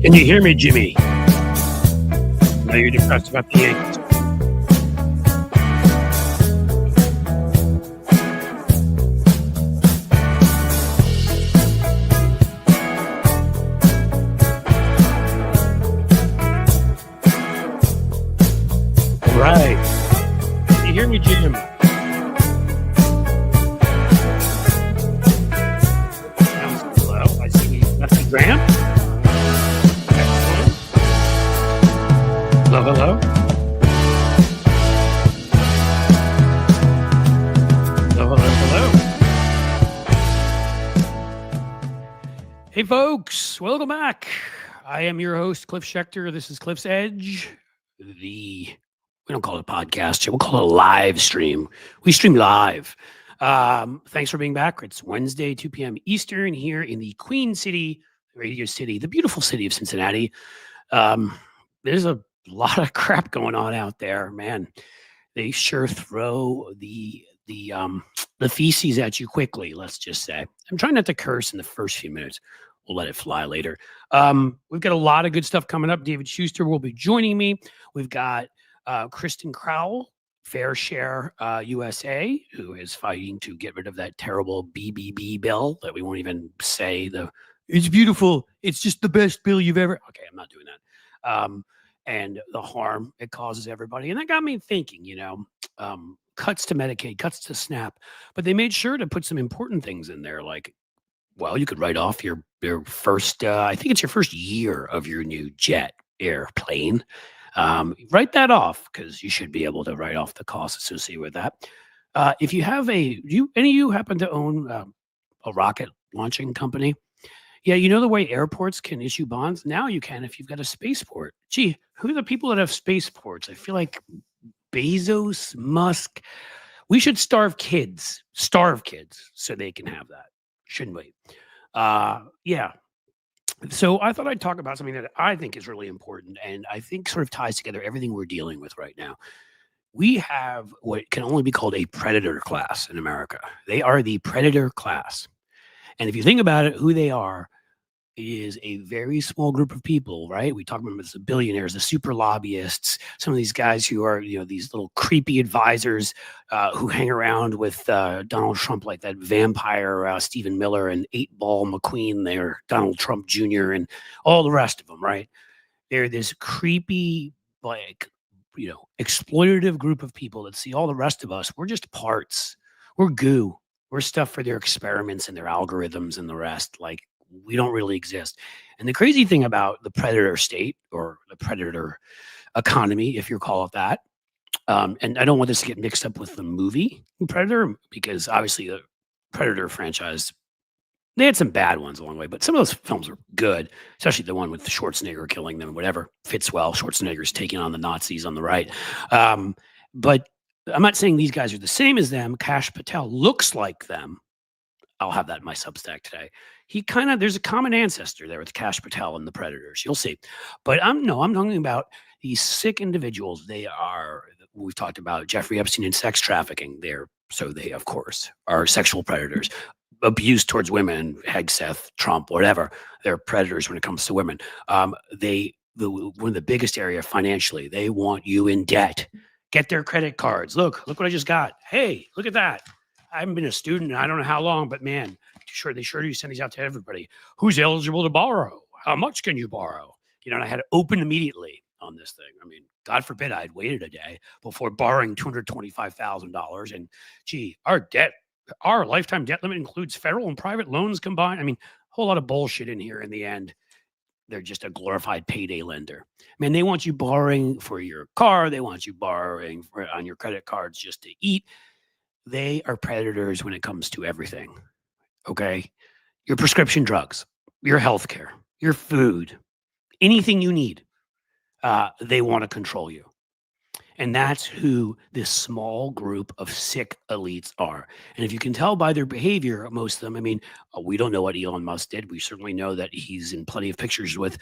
Can you hear me, Jimmy? Now you're depressed about the Yankees. All right. Can you hear me, Jim? Hello. I see Lefty Graham. Excellent. Hello, hello. Hello, hello, hello. Hey, folks. Welcome back. I am your host, Cliff Schechter. This is Cliff's Edge. We don't call it a podcast. We'll call it a live stream. We stream live. Thanks for being back. It's Wednesday, 2 p.m. Eastern here in the Queen City, Radio City, the beautiful city of Cincinnati. There's a lot of crap going on out there, man. They sure throw the feces at you quickly, let's just say. I'm trying not to curse in the first few minutes. We'll let it fly later. We've got a lot of good stuff coming up. David Schuster will be joining me. We've got Kristen Crowell, Fair Share USA, who is fighting to get rid of that terrible BBB bill that we won't even say it's beautiful. It's just the best bill you've ever. Okay, I'm not doing that. And the harm it causes everybody. And that got me thinking, cuts to Medicaid, cuts to SNAP, but they made sure to put some important things in there, like, well, you could write off your first, I think it's your first year of your new jet airplane. Write that off because you should be able to write off the costs associated with that. If you have any of you happen to own a rocket launching company? Yeah, you know the way airports can issue bonds? Now you can if you've got a spaceport. Gee, who are the people that have spaceports? I feel like Bezos, Musk. We should starve kids so they can have that. Shouldn't we? Yeah. So I thought I'd talk about something that I think is really important and I think sort of ties together everything we're dealing with right now. We have what can only be called a predator class in America. They are the predator class. And if you think about it, who they are is a very small group of people, right? We talk about them as the billionaires, the super lobbyists, some of these guys who are, these little creepy advisors who hang around with Donald Trump, like that vampire Stephen Miller and 8-Ball McQueen there, Donald Trump Jr. and all the rest of them, right? They're this creepy, exploitative group of people that see all the rest of us. We're just parts. We're goo. We're stuff for their experiments and their algorithms and the rest. Like, we don't really exist. And the crazy thing about the predator state or the predator economy, if you call it that, and I don't want this to get mixed up with the movie Predator, because obviously the Predator franchise, they had some bad ones along the way, but some of those films are good, especially the one with Schwarzenegger killing them, whatever fits well. Schwarzenegger's taking on the Nazis on the right. But I'm not saying these guys are the same as them. Kash Patel looks like them. I'll have that in my Substack today. There's a common ancestor there with Kash Patel and the Predators. You'll see. But I'm talking about these sick individuals. We've talked about Jeffrey Epstein and sex trafficking. They, of course, are sexual predators. Abuse towards women, Hegseth, Trump, whatever. They're predators when it comes to women. One of the biggest area financially, they want you in debt. Get their credit cards. Look what I just got. Hey, look at that. I haven't been a student in I don't know how long, but man, they sure do send these out to everybody. Who's eligible to borrow? How much can you borrow? And I had to open immediately on this thing. I mean, God forbid I'd waited a day before borrowing $225,000. And gee, our lifetime debt limit includes federal and private loans combined. I mean, a whole lot of bullshit in here in the end. They're just a glorified payday lender. Man, they want you borrowing for your car. They want you borrowing on your credit cards just to eat. They are predators when it comes to everything, okay? Your prescription drugs, your healthcare, your food, anything you need, they want to control you. And that's who this small group of sick elites are. And if you can tell by their behavior, most of them, I mean, we don't know what Elon Musk did. We certainly know that he's in plenty of pictures with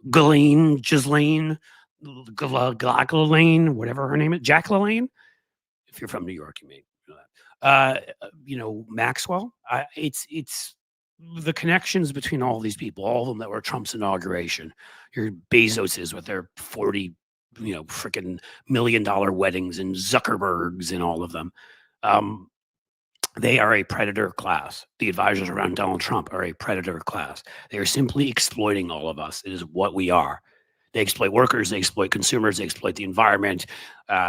Ghislaine, whatever her name is, Jack LaLanne. If you're from New York, you may know that. Maxwell. It's the connections between all these people, all of them that were at Trump's inauguration, your Bezoses with their 40, freaking $1 million weddings and Zuckerbergs and all of them. Um, they are a predator class. The advisors around Donald Trump are a predator class. They are simply exploiting all of us. It is what we are. They exploit workers, they exploit consumers, they exploit the environment,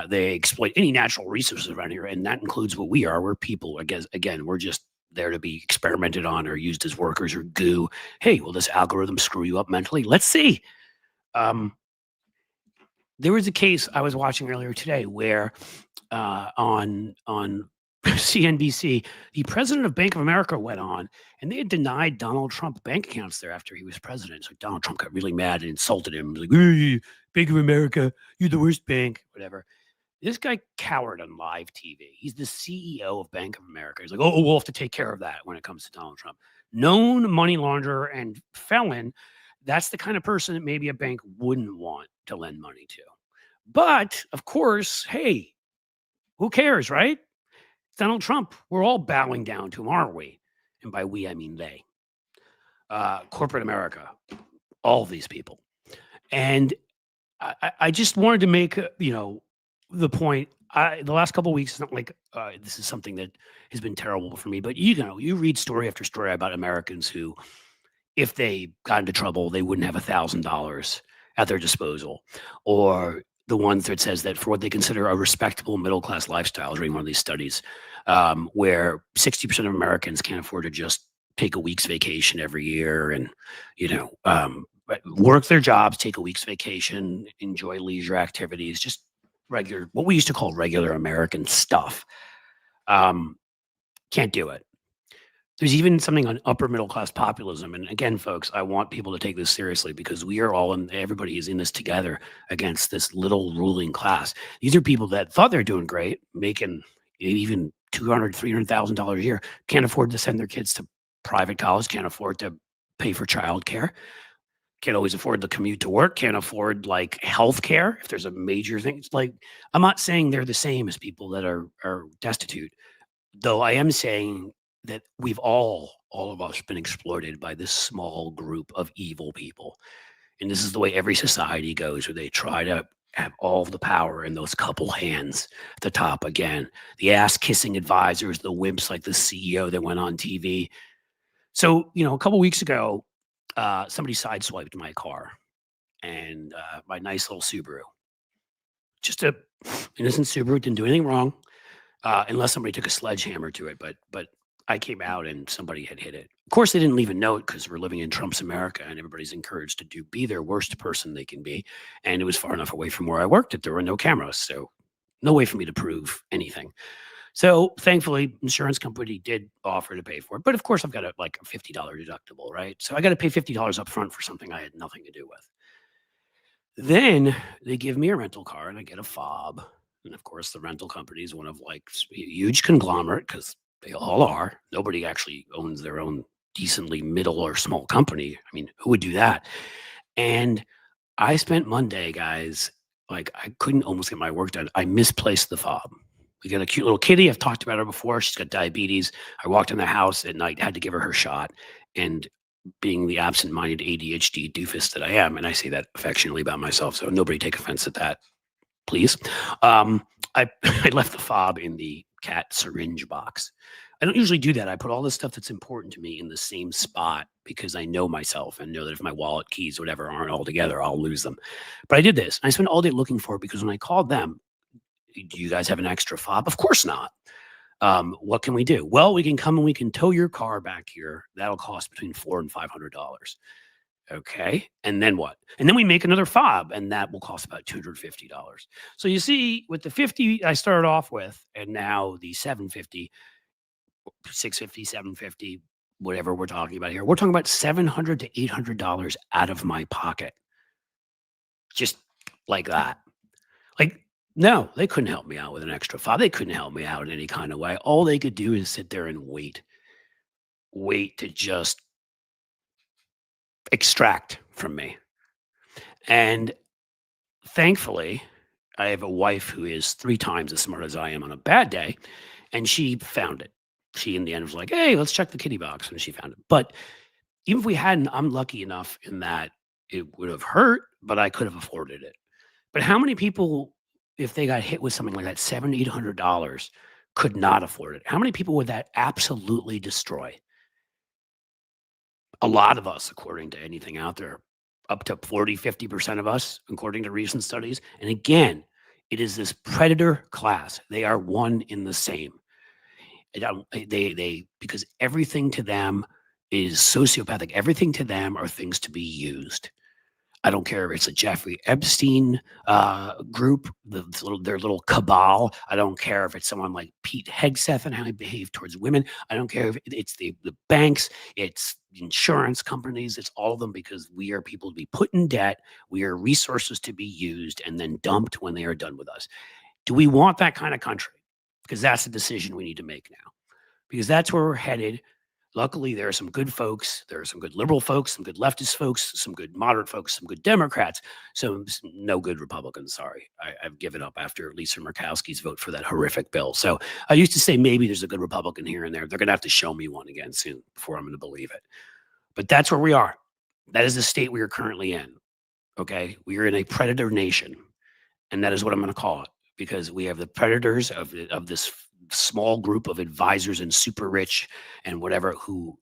they exploit any natural resources around here, and that includes what we are. We're people. I guess again, we're just there to be experimented on or used as workers or goo. Hey, will this algorithm screw you up mentally? Let's see. Um, there was a case I was watching earlier today where on CNBC, the president of Bank of America went on, and they had denied Donald Trump bank accounts there after he was president. So Donald Trump got really mad and insulted him. He was like, "Hey, Bank of America, you're the worst bank," whatever. This guy cowered on live TV. He's the CEO of Bank of America. He's like, "Oh, we'll have to take care of that when it comes to Donald Trump." Known money launderer and felon. That's the kind of person that maybe a bank wouldn't want to lend money to. But of course, hey, who cares, right? Donald Trump. We're all bowing down to him, aren't we? And by we, I mean they. Corporate America, all of these people. And I just wanted to make, the point. The last couple of weeks, it's not like this is something that has been terrible for me, but you read story after story about Americans who, if they got into trouble, they wouldn't have $1,000 at their disposal, or the ones that says that for what they consider a respectable middle class lifestyle, reading one of these studies, where 60% of Americans can't afford to just take a week's vacation every year and, work their jobs, take a week's vacation, enjoy leisure activities, just regular, what we used to call regular American stuff. Can't do it. There's even something on upper middle class populism. And again, folks, I want people to take this seriously because we are all in, everybody is in this together against this little ruling class. These are people that thought they're doing great, making even $200,000, $300,000 a year, can't afford to send their kids to private college, can't afford to pay for childcare, can't always afford the commute to work, can't afford like health care if there's a major thing. It's like, I'm not saying they're the same as people that are destitute, though I am saying that we've all of us been exploited by this small group of evil people. And this is the way every society goes, where they try to have all of the power in those couple hands at the top again. The ass kissing advisors, the wimps like the CEO that went on TV. So, a couple weeks ago, somebody sideswiped my car and my nice little Subaru. Just a innocent Subaru, didn't do anything wrong, unless somebody took a sledgehammer to it. But I came out and somebody had hit it. Of course, they didn't leave a note because we're living in Trump's America and everybody's encouraged to be their worst person they can be. And it was far enough away from where I worked that there were no cameras. So no way for me to prove anything. So thankfully, insurance company did offer to pay for it. But of course, I've got a $50 deductible, right? So I got to pay $50 up front for something I had nothing to do with. Then they give me a rental car and I get a fob. And of course, the rental company is one of a huge conglomerate because they all are. Nobody actually owns their own decently middle or small company. I mean, who would do that? And I spent Monday, guys, I couldn't almost get my work done. I misplaced the fob. We got a cute little kitty. I've talked about her before. She's got diabetes. I walked in the house at night, had to give her shot. And being the absent-minded ADHD doofus that I am, and I say that affectionately about myself, so nobody take offense at that, please. I left the fob in the cat syringe box. I don't usually do that. I put all the stuff that's important to me in the same spot because I know myself and know that if my wallet, keys, whatever aren't all together, I'll lose them. But I did this. I spent all day looking for it because when I called them, do you guys have an extra fob? Of course not. What can we do? Well, we can come and we can tow your car back here. That'll cost between $400 and $500. Okay. And then what? And then we make another fob and that will cost about $250. So you see, with the 50 I started off with, and now the 750, 650, 750, whatever we're talking about here, we're talking about $700 to $800 out of my pocket. Just like that. No, they couldn't help me out with an extra fob. They couldn't help me out in any kind of way. All they could do is sit there and wait to just extract from me. And thankfully, I have a wife who is 3 times as smart as I am on a bad day, and she found it. she in the end was like, hey, let's check the kitty box, and she found it. But even if we hadn't, I'm lucky enough in that it would have hurt, but I could have afforded it. But how many people, if they got hit with something like that, $700, $800, could not afford it? How many people would that absolutely destroy? A lot of us, according to anything out there, up to 40, 50% of us, according to recent studies. And again, it is this predator class. They are one in the same. Because everything to them is sociopathic. Everything to them are things to be used. I don't care if it's a Jeffrey Epstein group, their little cabal. I don't care if it's someone like Pete Hegseth and how he behaved towards women. I don't care if it's the banks, it's insurance companies, it's all of them, because we are people to be put in debt. We are resources to be used and then dumped when they are done with us. Do we want that kind of country? Because that's a decision we need to make now, because that's where we're headed. Luckily, there are some good folks. There are some good liberal folks, some good leftist folks, some good moderate folks, some good Democrats, some no good Republicans. Sorry, I've given up after Lisa Murkowski's vote for that horrific bill. So I used to say maybe there's a good Republican here and there. They're going to have to show me one again soon before I'm going to believe it. But that's where we are. That is the state we are currently in. Okay, we are in a predator nation, and that is what I'm going to call it, because we have the predators of this small group of advisors and super rich and whatever who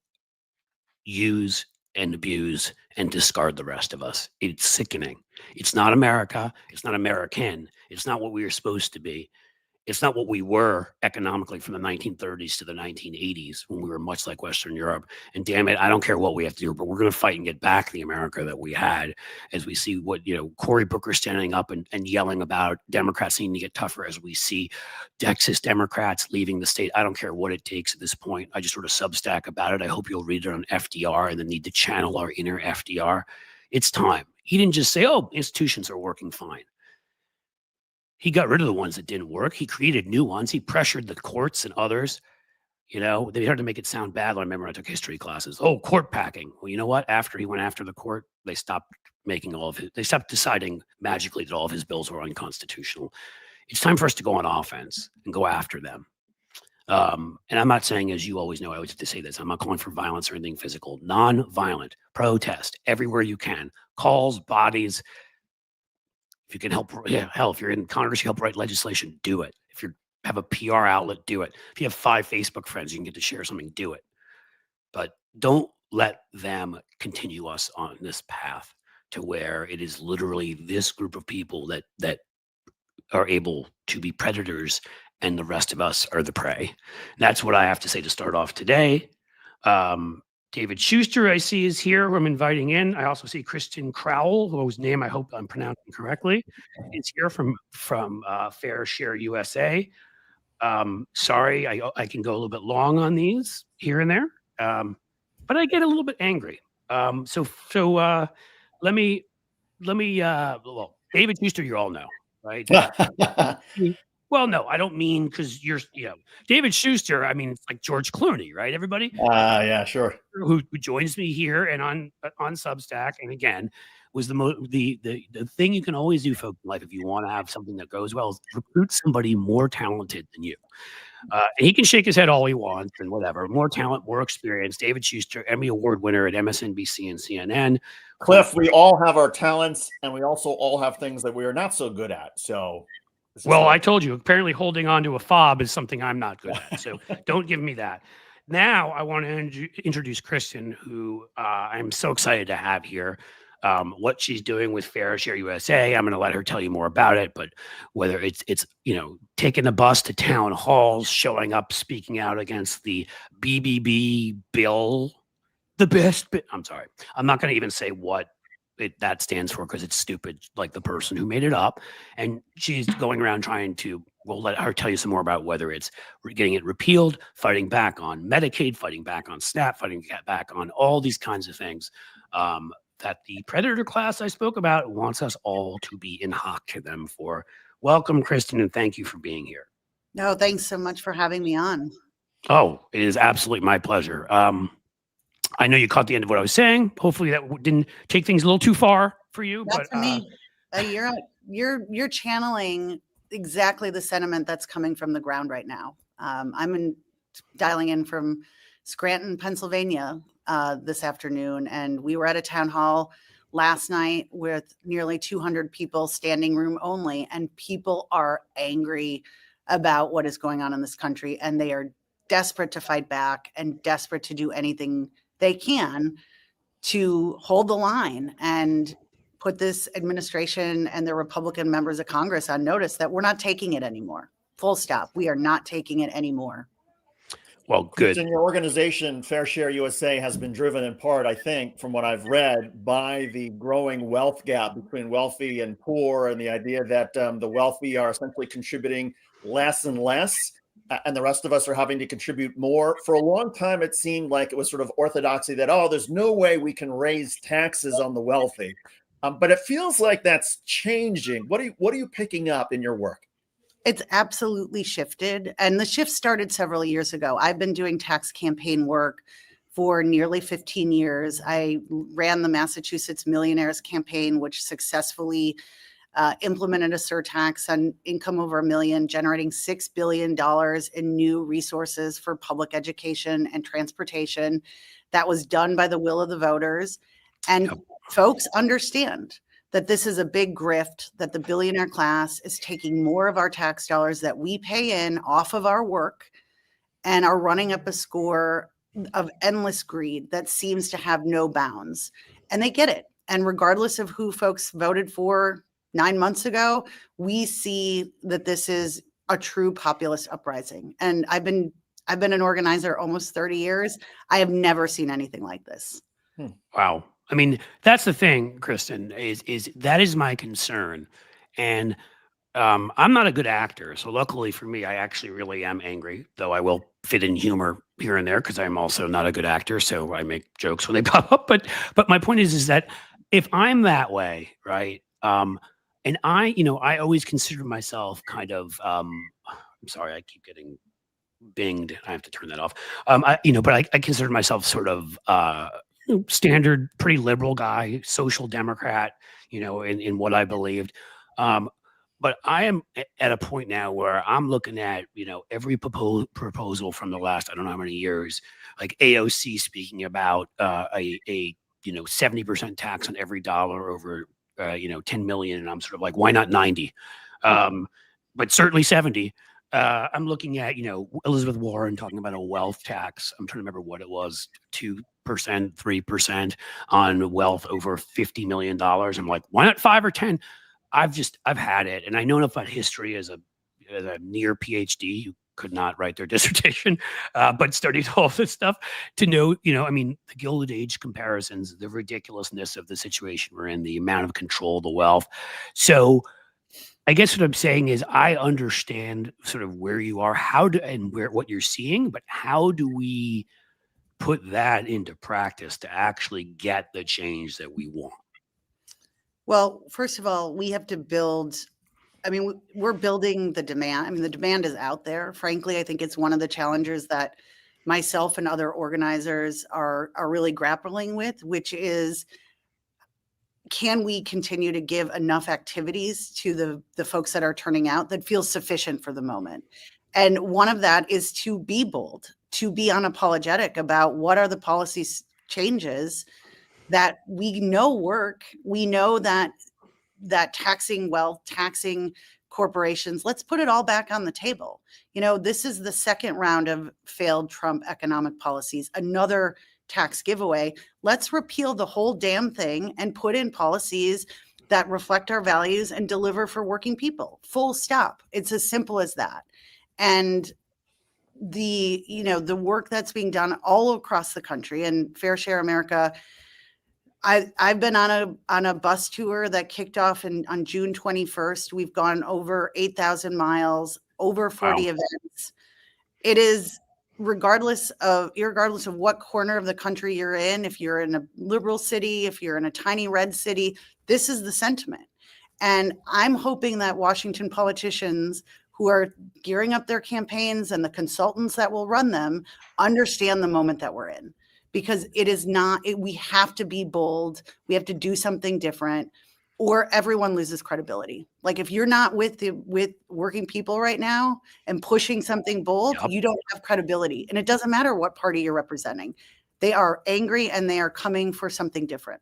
use and abuse and discard the rest of us. It's sickening. It's not America. It's not American. It's not what we are supposed to be. It's not what we were economically from the 1930s to the 1980s, when we were much like Western Europe. And damn it, I don't care what we have to do, but we're going to fight and get back the America that we had, as we see what, Cory Booker standing up and yelling about Democrats needing to get tougher, as we see Texas Democrats leaving the state. I don't care what it takes at this point. I just wrote a Substack about it. I hope you'll read it on FDR and the need to channel our inner FDR. It's time. He didn't just say, oh, institutions are working fine. He got rid of the ones that didn't work. He created new ones. He pressured the courts and others. They tried to make it sound bad. I remember I took history classes. Oh, court packing. Well, you know what? After he went after the court, they stopped they stopped deciding magically that all of his bills were unconstitutional. It's time for us to go on offense and go after them. And I'm not saying, as you always know, I always have to say this, I'm not calling for violence or anything physical. Non-violent protest everywhere you can. Calls, bodies. If you can help, hell, if you're in Congress, you help write legislation, do it. If you have a PR outlet, do it. If you have 5 Facebook friends, you can get to share something, do it. But don't let them continue us on this path to where it is literally this group of people that are able to be predators and the rest of us are the prey. That's what I have to say to start off today. David Schuster, I see, is here, who I'm inviting in. I also see Kristen Crowell, whose name I hope I'm pronouncing correctly, is here from Fair Share USA. Sorry, I can go a little bit long on these here and there, but I get a little bit angry. So let me, well, David Schuster, you all know, right? Well, no, I don't mean because you're, David Schuster. I mean, it's like George Clooney, right? Everybody, yeah, sure. Who joins me here and on Substack, and again, was the thing you can always do, folks, in life, if you want to have something that goes well, is recruit somebody more talented than you. And he can shake his head all he wants and whatever. More talent, more experience. David Schuster, Emmy Award winner at MSNBC and CNN. Cliff, we all have our talents, and we also all have things that we are not so good at. So, well, I told you, apparently holding on to a fob is something I'm not good at. So don't give me that. Now I want to introduce Kristen, who I'm so excited to have here. What she's doing with Fair Share USA, I'm going to let her tell you more about it. But whether it's taking the bus to town halls, showing up, speaking out against the BBB bill, the best. I'm sorry, I'm not going to even say what that stands for, because it's stupid, like the person who made it up. And she's going around trying to, we'll let her tell you some more about whether it's getting it repealed, fighting back on Medicaid, fighting back on SNAP, fighting back on all these kinds of things that the predator class I spoke about wants us all to be in hock to them for. Welcome, Kristen, and thank you for being here. No, thanks so much for having me on. Oh, it is absolutely my pleasure. I know you caught the end of what I was saying. Hopefully that didn't take things a little too far for you. Not for me. You're channeling exactly the sentiment that's coming from the ground right now. I'm dialing in from Scranton, Pennsylvania this afternoon, and we were at a town hall last night with nearly 200 people, standing room only, and people are angry about what is going on in this country, and they are desperate to fight back and desperate to do anything they can to hold the line and put this administration and the Republican members of Congress on notice that we're not taking it anymore. Full stop. We are not taking it anymore. Well, good. And your organization, Fair Share USA, has been driven in part, I think, from what I've read, by the growing wealth gap between wealthy and poor, and the idea that the wealthy are essentially contributing less and less, and the rest of us are having to contribute more. For a long time, it seemed like it was sort of orthodoxy that, oh, there's no way we can raise taxes on the wealthy. But it feels like that's changing. What are you picking up in your work? It's absolutely shifted. And the shift started several years ago. I've been doing tax campaign work for nearly 15 years. I ran the Massachusetts Millionaires Campaign, which successfully implemented a surtax on income over $1 million, generating $6 billion in new resources for public education and transportation. That was done by the will of the voters. And folks understand that this is a big grift, that the billionaire class is taking more of our tax dollars that we pay in off of our work and are running up a score of endless greed that seems to have no bounds. And they get it. And regardless of who folks voted for 9 months ago, we see that this is a true populist uprising. And I've been an organizer almost 30 years. I have never seen anything like this. Wow. I mean, that's the thing, Kristen, is that is my concern. And I'm not a good actor. So luckily for me, I actually really am angry, though I will fit in humor here and there because I'm also not a good actor. So I make jokes when they pop up. But my point is that if I'm that way, right? And I always consider myself kind of, I'm sorry, I keep getting binged. I have to turn that off. But I consider myself sort of, standard, pretty liberal guy, social democrat, in what I believed. But I am at a point now where I'm looking at, every proposal from the last, I don't know how many years, like AOC speaking about a 70% tax on every dollar over, 10 million. And I'm sort of like, why not 90? But certainly 70. I'm looking at, Elizabeth Warren talking about a wealth tax. I'm trying to remember what it was, 2%, 3% on wealth over $50 million. I'm like, why not 5 or 10? I've had it. And I know enough about history as a near PhD who could not write their dissertation, but studied all this stuff to know, the Gilded Age comparisons, the ridiculousness of the situation we're in, the amount of control, the wealth. So I guess what I'm saying is I understand sort of where you are, what you're seeing, but how do we put that into practice to actually get the change that we want? Well, first of all, we have to build. We're building the demand. The demand is out there. Frankly, I think it's one of the challenges that myself and other organizers are really grappling with, which is, can we continue to give enough activities to the folks that are turning out that feels sufficient for the moment? And one of that is to be bold, to be unapologetic about what are the policy changes that we know work. We know that taxing wealth, taxing corporations, let's put it all back on the table. This is the second round of failed Trump economic policies, another tax giveaway. Let's repeal the whole damn thing and put in policies that reflect our values and deliver for working people. Full stop. It's as simple as that. And the work that's being done all across the country, and Fair Share America, I've been on a bus tour that kicked off on June 21st. We've gone over 8,000 miles, over 40 events. It is regardless of what corner of the country you're in, if you're in a liberal city, if you're in a tiny red city, this is the sentiment. And I'm hoping that Washington politicians who are gearing up their campaigns and the consultants that will run them understand the moment that we're in. Because we have to be bold. We have to do something different. or everyone loses credibility. Like if you're not with working people right now and pushing something bold, Yep. you don't have credibility. And it doesn't matter what party you're representing. They are angry and they are coming for something different.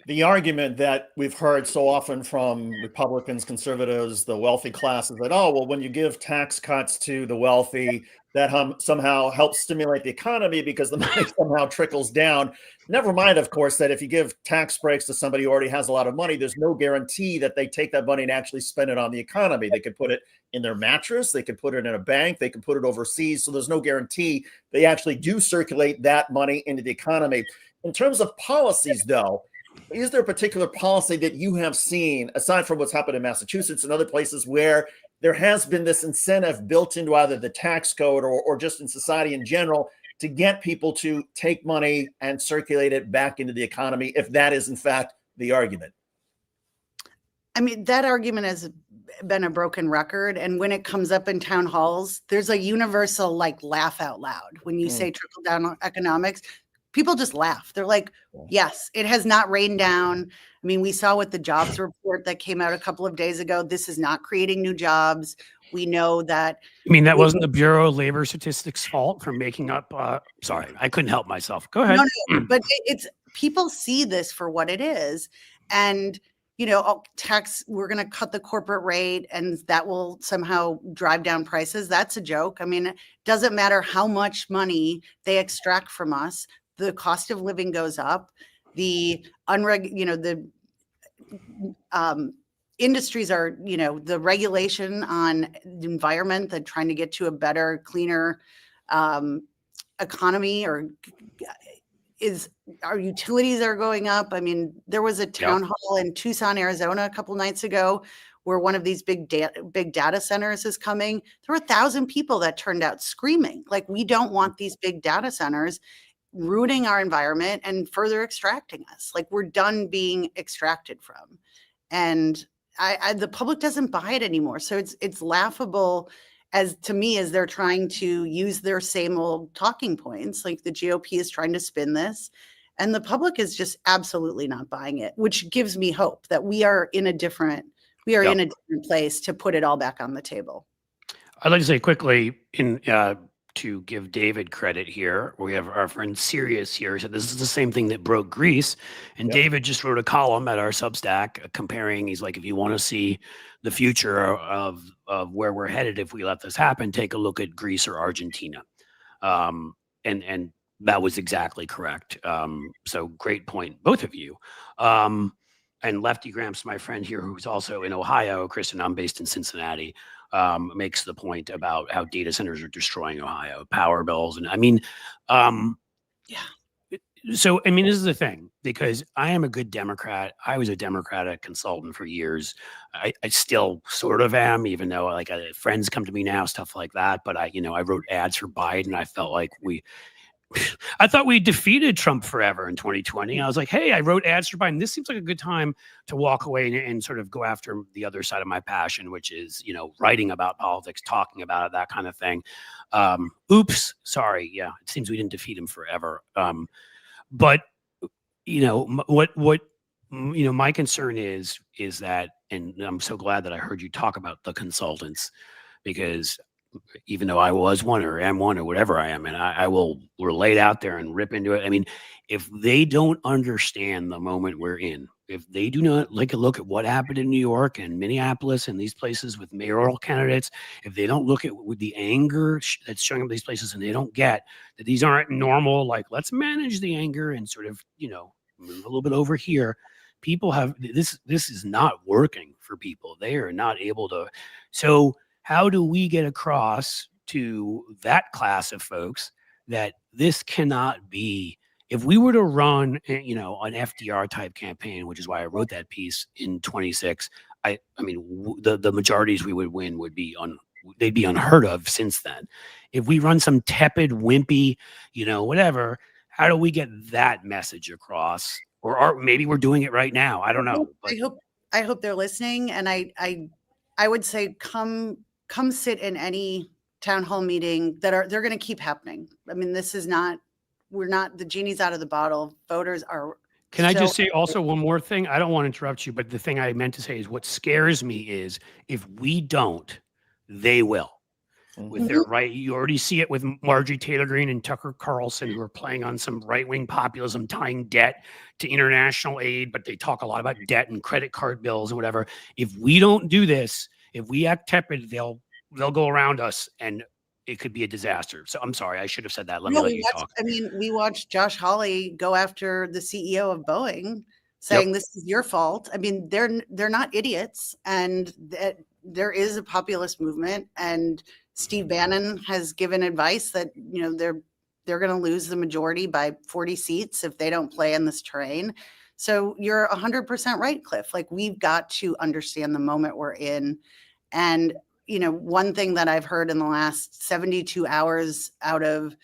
The argument that we've heard so often from Republicans, conservatives, the wealthy class is that, oh, well, when you give tax cuts to the wealthy, that somehow helps stimulate the economy because the money somehow trickles down. Never mind, of course, that if you give tax breaks to somebody who already has a lot of money, there's no guarantee that they take that money and actually spend it on the economy. They could put it in their mattress, they could put it in a bank, they could put it overseas. So there's no guarantee they actually do circulate that money into the economy. In terms of policies, though, is there a particular policy that you have seen, aside from what's happened in Massachusetts and other places, where there has been this incentive built into either the tax code or just in society in general to get people to take money and circulate it back into the economy, if that is in fact the argument? I mean, that argument has been a broken record. And when it comes up in town halls, there's a universal like laugh out loud. When you say trickle down economics, people just laugh. They're like, yes, it has not rained down. I mean, we saw with the jobs report that came out a couple of days ago, this is not creating new jobs. We know that. I mean, that wasn't the Bureau of Labor Statistics' fault for making up. Sorry, I couldn't help myself. Go ahead. No, but it's people see this for what it is. And, you know, we're going to cut the corporate rate and that will somehow drive down prices. That's a joke. I mean, it doesn't matter how much money they extract from us. The cost of living goes up. The industries are, the regulation on the environment, that trying to get to a better, cleaner economy, or our utilities are going up. I mean, there was a town hall in Tucson, Arizona a couple nights ago where one of these big data centers is coming. There were 1,000 people that turned out screaming, like, we don't want these big data centers ruining our environment and further extracting us. Like, we're done being extracted from. And the public doesn't buy it anymore. So it's laughable to me as they're trying to use their same old talking points. Like the GOP is trying to spin this and the public is just absolutely not buying it, which gives me hope that we are in a different place to put it all back on the table. I'd like to say quickly to give David credit here. We have our friend Sirius here. So this is the same thing that broke Greece. And David just wrote a column at our Substack comparing. He's like, if you want to see the future of where we're headed, if we let this happen, take a look at Greece or Argentina. And that was exactly correct. So great point, both of you. And Lefty Gramps, my friend here, who's also in Ohio, Kristen, I'm based in Cincinnati, makes the point about how data centers are destroying Ohio, power bills. And I mean, so, I mean, this is the thing, because I am a good Democrat. I was a Democratic consultant for years. I still sort of am, even though like friends come to me now, stuff like that. But I wrote ads for Biden. I felt like I thought we defeated Trump forever in 2020. I was like, hey, I wrote ads for Biden. This seems like a good time to walk away and sort of go after the other side of my passion, which is, writing about politics, talking about it, that kind of thing. Oops, sorry. Yeah, it seems we didn't defeat him forever. But, my concern is that, and I'm so glad that I heard you talk about the consultants, because even though I was one or am one or whatever I am, and I will lay it out there and rip into it. I mean, if they don't understand the moment we're in, if they do not like a look at what happened in New York and Minneapolis and these places with mayoral candidates, if they don't look at with the anger that's showing up these places, and they don't get that these aren't normal, like, let's manage the anger and sort of, move a little bit over here. People have this is not working for people. They are not able to. So how do we get across to that class of folks that this cannot be? If we were to run, an FDR type campaign, which is why I wrote that piece in 26, I mean, the majorities we would win would be they'd be unheard of since then. If we run some tepid, wimpy, whatever, how do we get that message across? Or maybe we're doing it right now. I don't know. But I hope they're listening. And I would say come sit in any town hall meeting they're going to keep happening. I mean, the genie's out of the bottle. Voters are Can I So just say also one more thing? I don't want to interrupt you, but the thing I meant to say is what scares me is if we don't, they will. With their right, you already see it with Marjorie Taylor Greene and Tucker Carlson, who are playing on some right-wing populism, tying debt to international aid, but they talk a lot about debt and credit card bills and whatever. If we don't do this, if we act tepid, they'll go around us, and it could be a disaster. So I'm sorry, I should have said that. Let me let you talk. I mean, we watched Josh Hawley go after the CEO of Boeing, saying Yep. this is your fault. I mean, they're not idiots, and that there is a populist movement, and Steve Bannon has given advice that, you know, they're going to lose the majority by 40 seats if they don't play in this terrain. So you're 100% right, Cliff. Like, we've got to understand the moment we're in. And, you know, one thing that I've heard in the last 72 hours out of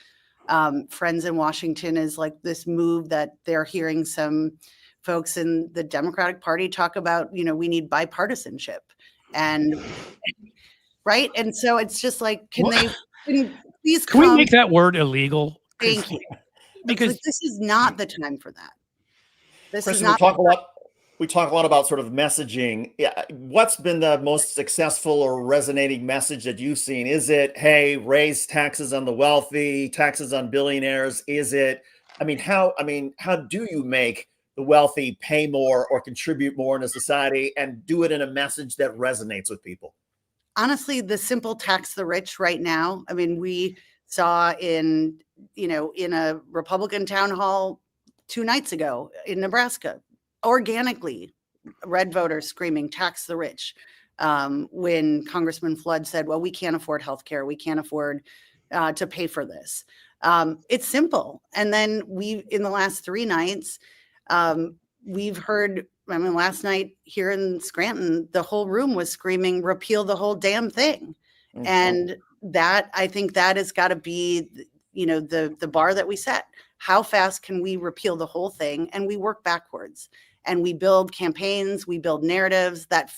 friends in Washington is like this move that they're hearing some folks in the Democratic Party talk about, you know, we need bipartisanship. And right. And so it's just like, can please Can we come? make that word illegal? Thank you. Because Like, this is not the time for that. This is Kristen, not. we talk a lot about sort of messaging. Yeah, what's been the most successful or resonating message that you've seen? Is it, hey, raise taxes on the wealthy, taxes on billionaires? Is it, how do you make the wealthy pay more or contribute more in a society and do it in a message that resonates with people? Honestly, the simple tax the rich right now. I mean, we saw in a Republican town hall 2 nights ago in Nebraska, organically, red voters screaming tax the rich, when Congressman Flood said, well, we can't afford healthcare. We can't afford to pay for this. It's simple. And then in the last 3 nights, we've heard, last night here in Scranton, the whole room was screaming, repeal the whole damn thing. Mm-hmm. And that, I think that has got to be, the bar that we set. How fast can we repeal the whole thing? And we work backwards, and we build campaigns, we build narratives that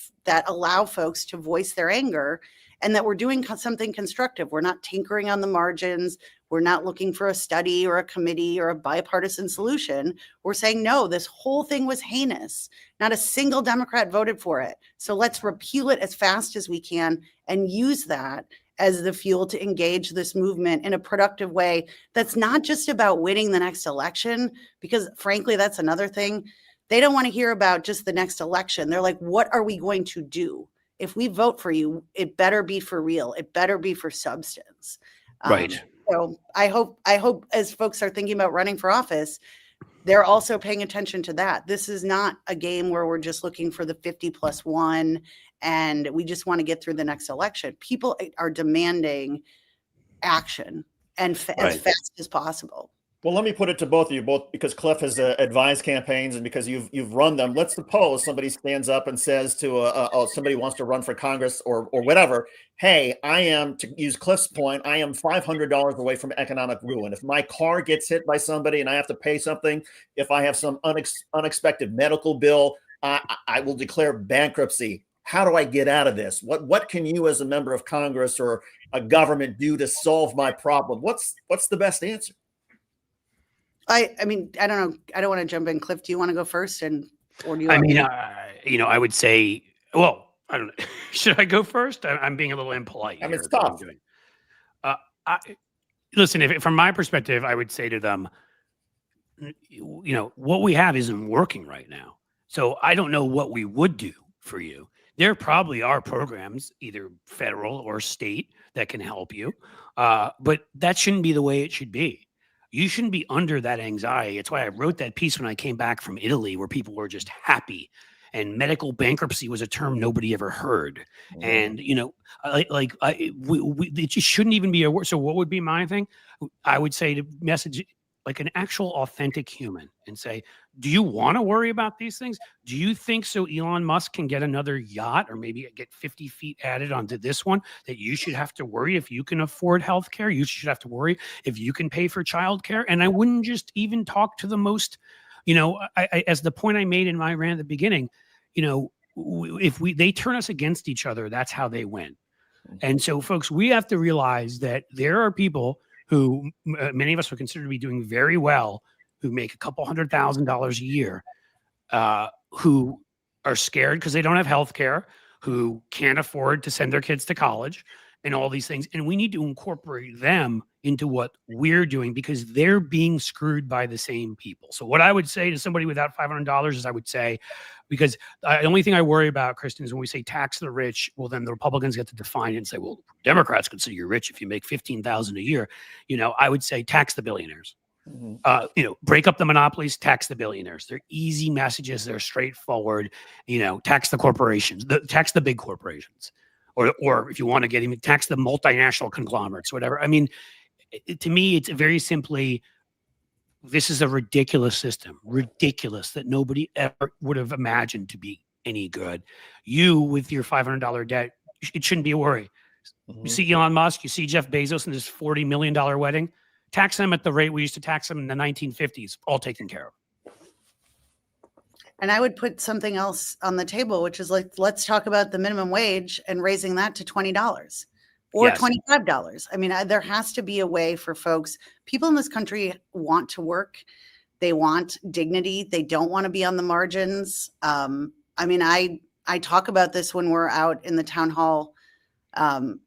allow folks to voice their anger, and that we're doing something constructive. We're not tinkering on the margins. We're not looking for a study or a committee or a bipartisan solution. We're saying, no, this whole thing was heinous. Not a single Democrat voted for it. So let's repeal it as fast as we can and use that as the fuel to engage this movement in a productive way. That's not just about winning the next election, because frankly, that's another thing. They don't want to hear about just the next election. They're like, what are we going to do? If we vote for you, it better be for real. It better be for substance. Right. So I hope as folks are thinking about running for office, they're also paying attention to that. This is not a game where we're just looking for the 50+1 and we just want to get through the next election. People are demanding action and as fast as possible. Well, let me put it to both of you, both because Cliff has advised campaigns and because you've run them. Let's suppose somebody stands up and says to somebody wants to run for Congress or whatever, hey, I am, to use Cliff's point, I am $500 away from economic ruin. If my car gets hit by somebody and I have to pay something, if I have some unexpected medical bill, I will declare bankruptcy. How do I get out of this? What can you as a member of Congress or a government do to solve my problem? What's the best answer? I don't know. I don't want to jump in. Cliff, do you want to go first? Or do you? I would say, well, I don't know. Should I go first? I'm being a little impolite. It's tough. Listen, from my perspective, I would say to them, what we have isn't working right now. So I don't know what we would do for you. There probably are programs, either federal or state, that can help you. But that shouldn't be the way it should be. You shouldn't be under that anxiety. It's why I wrote that piece when I came back from Italy, where people were just happy. And medical bankruptcy was a term nobody ever heard. Mm-hmm. And, it just shouldn't even be a word. So what would be my thing? I would say to message like an actual authentic human and say, do you want to worry about these things? Do you think so Elon Musk can get another yacht or maybe get 50 feet added onto this one that you should have to worry if you can afford healthcare? You should have to worry if you can pay for childcare. And I wouldn't just even talk to the most, as the point I made in my rant at the beginning, if they turn us against each other, that's how they win. And so, folks, we have to realize that there are people who many of us would consider to be doing very well, who make a couple $100,000 a year, who are scared because they don't have health care, who can't afford to send their kids to college and all these things. And we need to incorporate them into what we're doing because they're being screwed by the same people. So what I would say to somebody without $500 is I would say, because the only thing I worry about, Kristen, is when we say tax the rich, well, then the Republicans get to define it and say, well, Democrats consider you rich if you make $15,000 a year. I would say tax the billionaires. Break up the monopolies, tax the billionaires. They're easy messages. They're straightforward. Tax the corporations, tax the big corporations, or if you want to get him, tax the multinational conglomerates, whatever. I mean, to me, it's very simply, this is a ridiculous system, ridiculous that nobody ever would have imagined to be any good. You with your $500 debt, it shouldn't be a worry. You see Elon Musk, you see Jeff Bezos and his $40 million wedding. Tax them at the rate we used to tax them in the 1950s, all taken care of. And I would put something else on the table, which is like, let's talk about the minimum wage and raising that to $20 or $25. I mean, there has to be a way for folks. People in this country want to work. They want dignity. They don't want to be on the margins. I mean, I talk about this when we're out in the town hall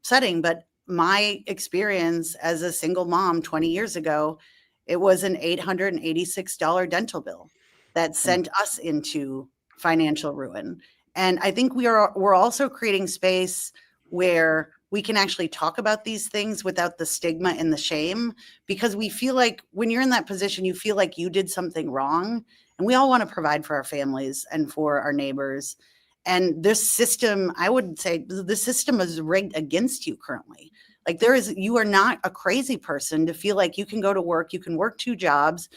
setting, but my experience as a single mom 20 years ago, it was an $886 dental bill that sent us into financial ruin. And I think we're also creating space where we can actually talk about these things without the stigma and the shame, because we feel like when you're in that position, you feel like you did something wrong. And we all want to provide for our families and for our neighbors. And this system, I would say the system is rigged against you currently. Like you are not a crazy person to feel like you can go to work, you can work 2 jobs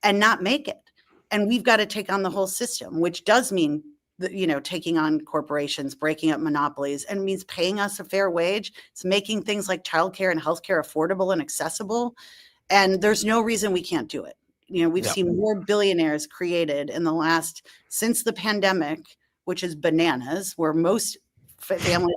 and not make it. And we've got to take on the whole system, which does mean, taking on corporations, breaking up monopolies, and means paying us a fair wage. It's making things like childcare and healthcare affordable and accessible. And there's no reason we can't do it. We've seen more billionaires created since the pandemic, which is bananas, where most families,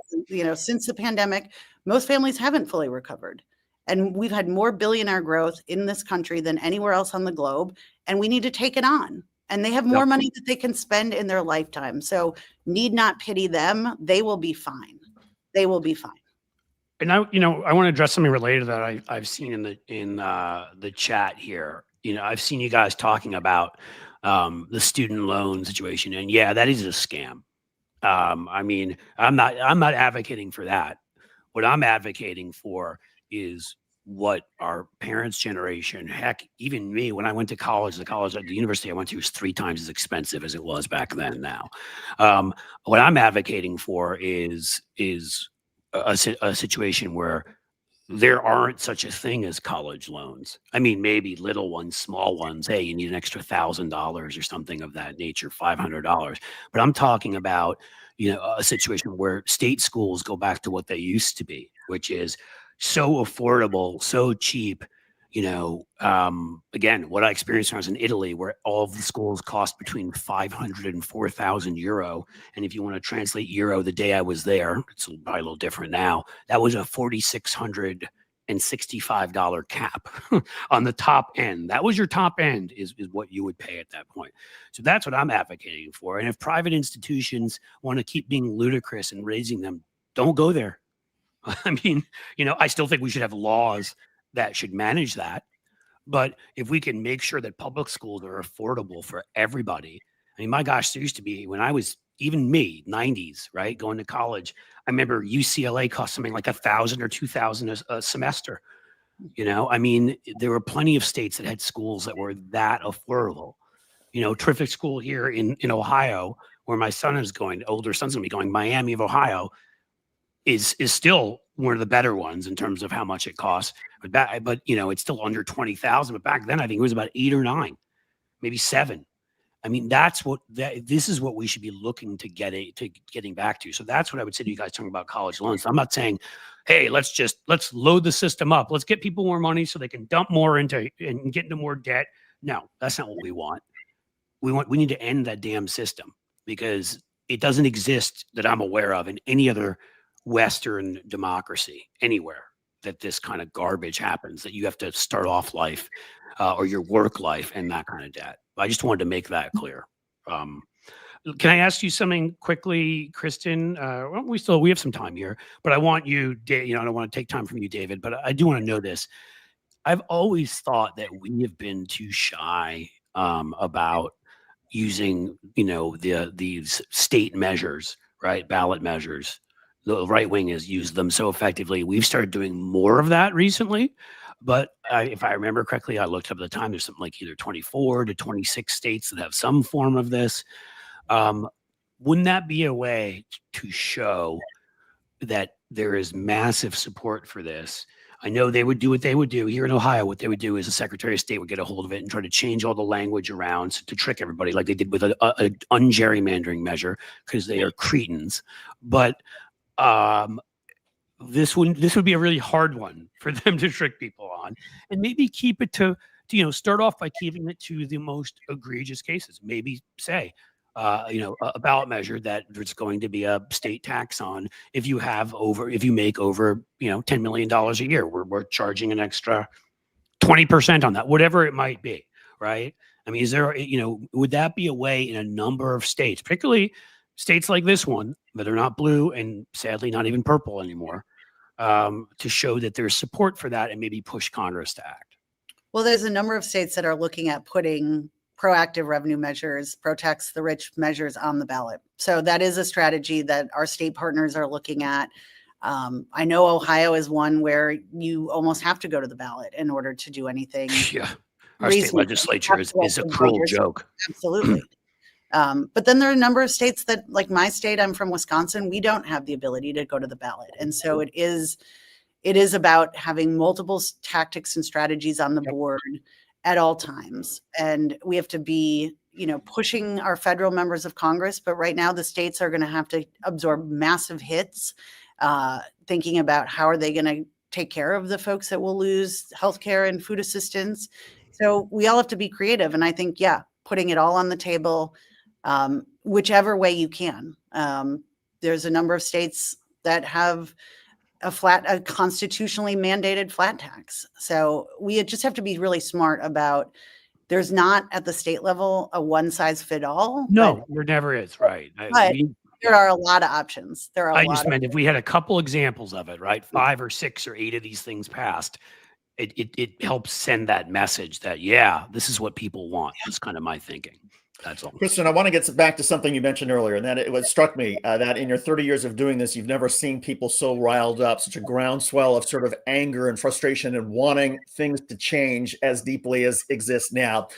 since the pandemic, most families haven't fully recovered. And we've had more billionaire growth in this country than anywhere else on the globe. And we need to take it on. And they have more money that they can spend in their lifetime. So need not pity them. They will be fine. They will be fine. And I want to address something related to that I've seen in the chat here. I've seen you guys talking about the student loan situation, and that is a scam. I mean, I'm not advocating for that. What I'm advocating for is what our parents' generation, heck, even me, when I went to college, the university I went to was 3 times as expensive as it was back then now. What I'm advocating for is a situation where there aren't such a thing as college loans. I mean, maybe little ones, small ones. Hey, you need an extra $1,000 or something of that nature, $500. But I'm talking about, a situation where state schools go back to what they used to be, which is so affordable, so cheap. Again, what I experienced when I was in Italy, where all of the schools cost between 500 and 4,000 euro. And if you want to translate euro, the day I was there, it's probably a little different now. That was a $4,665 cap on the top end. That was your top end is what you would pay at that point. So that's what I'm advocating for. And if private institutions want to keep being ludicrous and raising them, don't go there. I mean, I still think we should have laws that should manage that. But if we can make sure that public schools are affordable for everybody, I mean, my gosh, there used to be, when I was, even me, 90s, right, going to college, I remember UCLA cost something like $1,000 or $2,000 a semester. I mean, there were plenty of states that had schools that were that affordable. Terrific school here in Ohio, where my son is going, older son's gonna be going, Miami of Ohio, is still one of the better ones in terms of how much it costs. But it's still under 20,000. But back then, I think it was about 8 or 9, maybe 7. I mean, this is what we should be looking to getting back to. So that's what I would say to you guys talking about college loans. I'm not saying, hey, let's load the system up. Let's get people more money so they can dump more into and get into more debt. No, that's not what we want. We need to end that damn system, because it doesn't exist that I'm aware of in any other Western democracy anywhere that this kind of garbage happens, that you have to start off life or your work life and that kind of debt. I just wanted to make that clear. Can I ask you something quickly, Kristen? Well, we have some time here, but I want you, I don't want to take time from you, David, but I do want to know this. I've always thought that we have been too shy about using, these state measures, right? Ballot measures. The right wing has used them so effectively. We've started doing more of that recently. But if I remember correctly, I looked up at the time, there's something like either 24 to 26 states that have some form of this. Wouldn't that be a way to show that there is massive support for this? I know they would do what they would do here in Ohio. What they would do is the Secretary of State would get a hold of it and try to change all the language around to trick everybody, like they did with a ungerrymandering measure, because they are cretins. But this would be a really hard one for them to trick people on, and maybe keep it to start off by keeping it to the most egregious cases. Maybe say, a ballot measure that there's going to be a state tax on if you make over, $10 million a year. We're charging an extra 20% on that, whatever it might be, right? I mean, is there, would that be a way in a number of states, particularly states like this one that are not blue and sadly not even purple anymore, to show that there's support for that and maybe push Congress to act? Well, there's a number of states that are looking at putting proactive revenue measures, protects the rich measures on the ballot. So that is a strategy that our state partners are looking at. I know Ohio is one where you almost have to go to the ballot in order to do anything. Yeah, our state legislature is a cruel joke. Absolutely. But then there are a number of states that, like my state, I'm from Wisconsin, we don't have the ability to go to the ballot. And so it is about having multiple tactics and strategies on the board at all times. And we have to be, pushing our federal members of Congress. But right now, the states are going to have to absorb massive hits, thinking about how are they going to take care of the folks that will lose healthcare and food assistance. So we all have to be creative. And I think, putting it all on the table, whichever way you can. There's a number of states that have a constitutionally mandated flat tax. So we just have to be really smart about, there's not at the state level a one size fit all. No, there never is, right? There are a lot of options. I just meant if we had a couple examples of it, right? 5 or 6 or 8 of these things passed, it helps send that message that, this is what people want. That's kind of my thinking. That's all. Kristen, I want to get back to something you mentioned earlier, and that it struck me that in your 30 years of doing this, you've never seen people so riled up, such a groundswell of sort of anger and frustration and wanting things to change as deeply as exists now.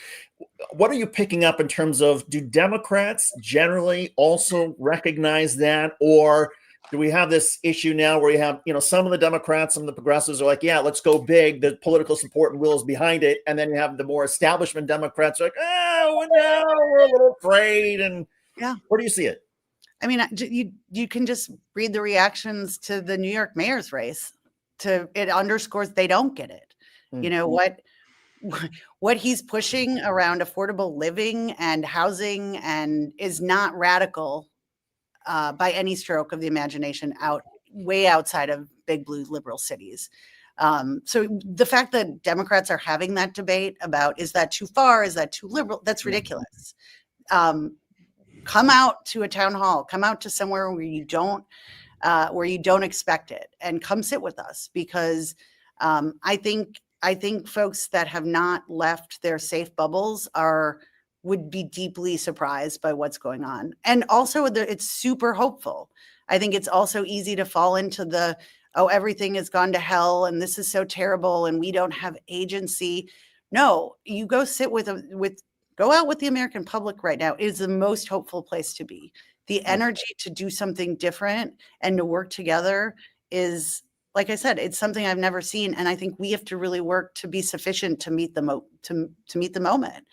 What are you picking up in terms of, do Democrats generally also recognize that, or do we have this issue now where you have, some of the Democrats, some of the progressives are like, let's go big. The political support and will is behind it. And then you have the more establishment Democrats are like, we're a little afraid. And where do you see it? I mean, you can just read the reactions to the New York mayor's race. It underscores they don't get it. Mm-hmm. What he's pushing around affordable living and housing and is not radical by any stroke of the imagination, way outside of big blue liberal cities. So the fact that Democrats are having that debate about, is that too far? Is that too liberal? That's ridiculous. Come out to a town hall, come out to somewhere where you don't expect it, and come sit with us, because I think folks that have not left their safe bubbles would be deeply surprised by what's going on. And also it's super hopeful. I think it's also easy to fall into everything has gone to hell and this is so terrible and we don't have agency. No, you go sit go out with the American public right now. It is the most hopeful place to be. The energy to do something different and to work together is, like I said, it's something I've never seen. And I think we have to really work to be sufficient to meet the moment.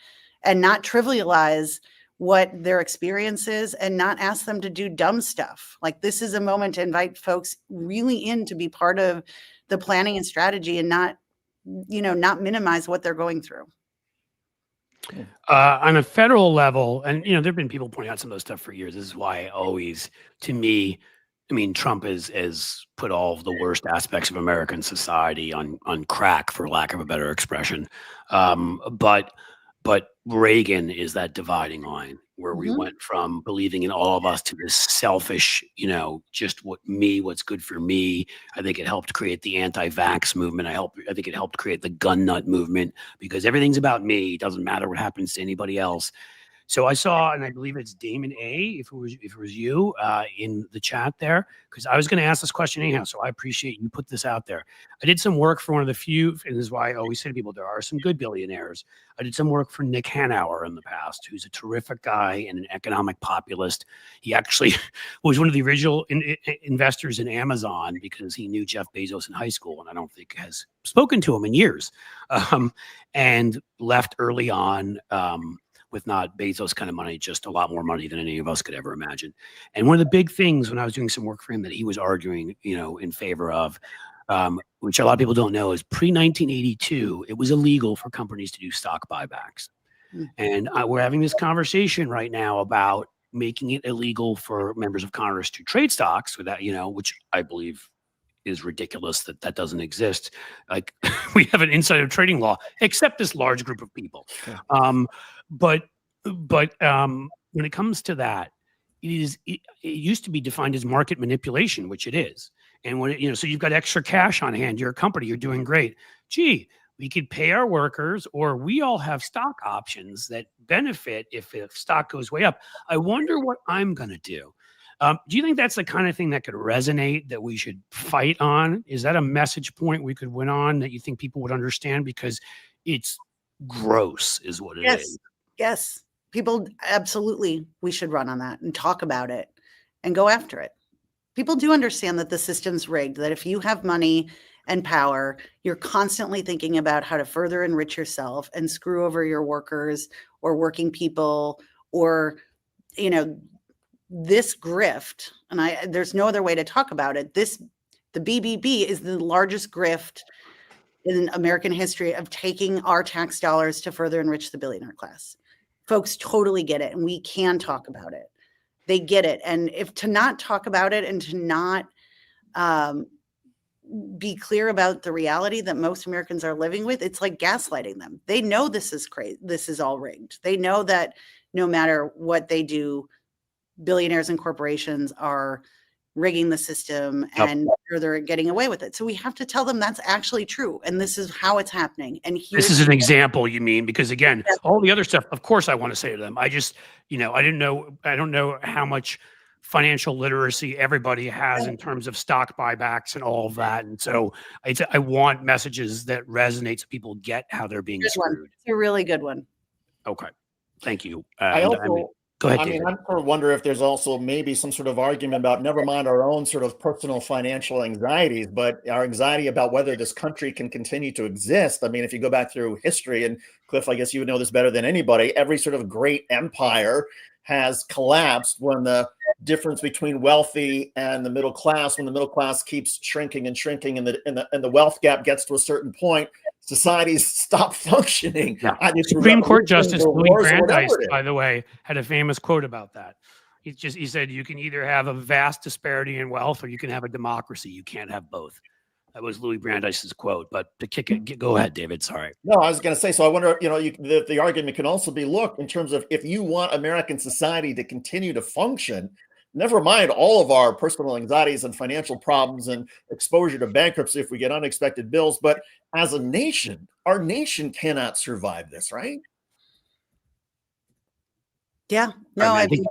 And not trivialize what their experience is, and not ask them to do dumb stuff. Like, this is a moment to invite folks really in to be part of the planning and strategy, and not minimize what they're going through. On a federal level, and there've been people pointing out some of those stuff for years. This is why I always, to me, I mean, Trump has put all of the worst aspects of American society on crack, for lack of a better expression. But Reagan is that dividing line where we went from believing in all of us to this selfish, just what's good for me. I think it helped create the anti-vax movement. I think it helped create the gun nut movement, because everything's about me. It doesn't matter what happens to anybody else. So I saw, and I believe it's Damon A, if it was you, in the chat there, because I was going to ask this question anyhow. So I appreciate you put this out there. I did some work for one of the few, and this is why I always say to people, there are some good billionaires. I did some work for Nick Hanauer in the past, who's a terrific guy and an economic populist. He actually was one of the original investors in Amazon, because he knew Jeff Bezos in high school, and I don't think has spoken to him in years, and left early on. With not Bezos kind of money, just a lot more money than any of us could ever imagine. And one of the big things when I was doing some work for him that he was arguing, in favor of, which a lot of people don't know, is pre-1982, it was illegal for companies to do stock buybacks. And we're having this conversation right now about making it illegal for members of Congress to trade stocks without, which I believe is ridiculous that doesn't exist. Like, we have an insider trading law, except this large group of people. But when it comes to that, it used to be defined as market manipulation, which it is. And when so you've got extra cash on hand, you're a company, you're doing great. Gee, we could pay our workers, or we all have stock options that benefit if stock goes way up. I wonder what I'm going to do. Do you think that's the kind of thing that could resonate, that we should fight on? Is that a message point we could win on that you think people would understand? Because it's gross is what it is. Yes. People, absolutely, we should run on that and talk about it and go after it. People do understand that the system's rigged, that if you have money and power, you're constantly thinking about how to further enrich yourself and screw over your workers or working people, or, this grift, and there's no other way to talk about it. The BBB is the largest grift in American history of taking our tax dollars to further enrich the billionaire class. Folks totally get it, and we can talk about it. They get it. And if to not talk about it and to not be clear about the reality that most Americans are living with, it's like gaslighting them. They know this is crazy. This is all rigged. They know that no matter what they do, billionaires and corporations are rigging the system, and they're getting away with it. So we have to tell them that's actually true, and this is how it's happening. And this is an example, you mean? Because again, all the other stuff, of course, I want to say to them. I just, I don't know how much financial literacy everybody has in terms of stock buybacks and all of that. And so I want messages that resonate so people get how they're being screwed. It's a really good one. Okay, thank you. Go ahead, I mean, I sort of wonder if there's also maybe some sort of argument about, never mind our own sort of personal financial anxieties, but our anxiety about whether this country can continue to exist. I mean, if you go back through history, and Cliff, I guess you would know this better than anybody, every sort of great empire has collapsed when the difference between wealthy and the middle class, when the middle class keeps shrinking and shrinking, and the wealth gap gets to a certain point, societies stop functioning. Yeah. Supreme Court Justice Louis Brandeis, by the way, had a famous quote about that. He said, you can either have a vast disparity in wealth, or you can have a democracy. You can't have both. That was Louis Brandeis's quote. But to kick it, go ahead, David. Sorry. No, I was going to say, so I wonder, the argument can also be, look, in terms of, if you want American society to continue to function, never mind all of our personal anxieties and financial problems and exposure to bankruptcy if we get unexpected bills, but as a nation, our nation cannot survive this, right? Yeah. No, I think.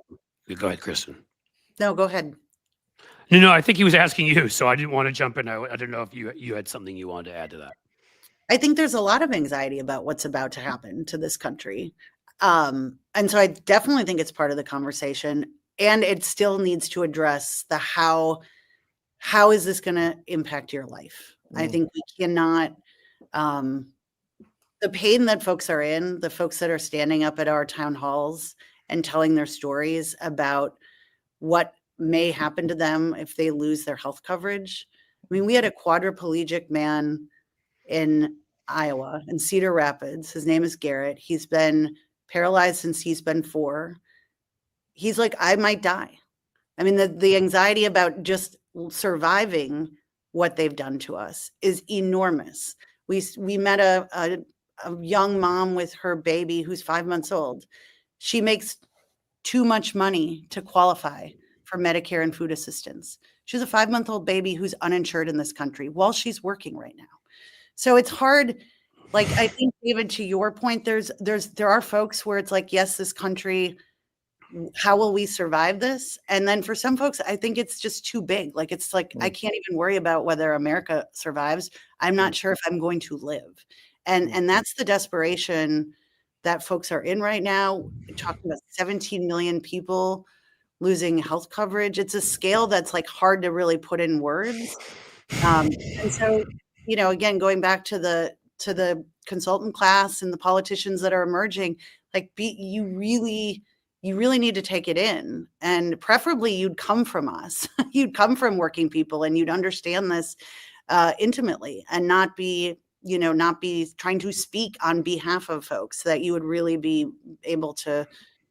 Go ahead, Kristen. No, go ahead. No, I think he was asking you, so I didn't want to jump in. I don't know if you had something you wanted to add to that. I think there's a lot of anxiety about what's about to happen to this country. And so I definitely think it's part of the conversation, and it still needs to address the how is this going to impact your life? I think we cannot, the pain that folks are in, the folks that are standing up at our town halls and telling their stories about what may happen to them if they lose their health coverage. I mean, we had a quadriplegic man in Iowa, in Cedar Rapids. His name is Garrett. He's been paralyzed since he's been 4. He's like, I might die. I mean, the anxiety about just surviving what they've done to us is enormous. We met a young mom with her baby who's 5 months old. She makes too much money to qualify for Medicare and food assistance. She's a 5-month-old baby who's uninsured in this country while she's working right now. So it's hard. Like, I think, David, to your point, there are folks where it's like, yes, this country, how will we survive this? And then for some folks, I think it's just too big. Like, it's like, I can't even worry about whether America survives. I'm not sure if I'm going to live. And that's the desperation that folks are in right now. We're talking about 17 million people losing health coverage. It's a scale that's like hard to really put in words. And so, again, going back to the consultant class and the politicians that are emerging, like you really need to take it in, and preferably you'd come from us. You'd come from working people, and you'd understand this intimately, and not be trying to speak on behalf of folks, that you would really be able to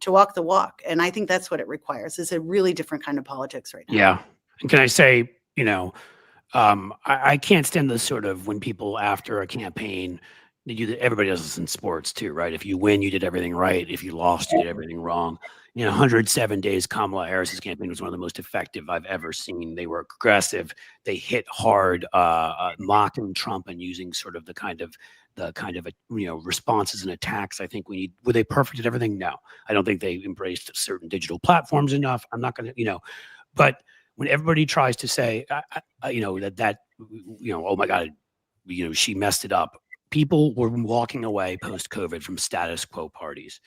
walk the walk. And I think that's what it requires, is a really different kind of politics right now. Yeah. And can I say, I can't stand this sort of when people after a campaign, everybody does this in sports too, right? If you win, you did everything right. If you lost, you did everything wrong. 107 days, Kamala Harris's campaign was one of the most effective I've ever seen. They were aggressive. They hit hard, mocking Trump and using sort of the kind of responses and attacks. I think were they perfect at everything? No, I don't think they embraced certain digital platforms enough. I'm not going to, but when everybody tries to say, oh my God, she messed it up. People were walking away post-COVID from status quo parties.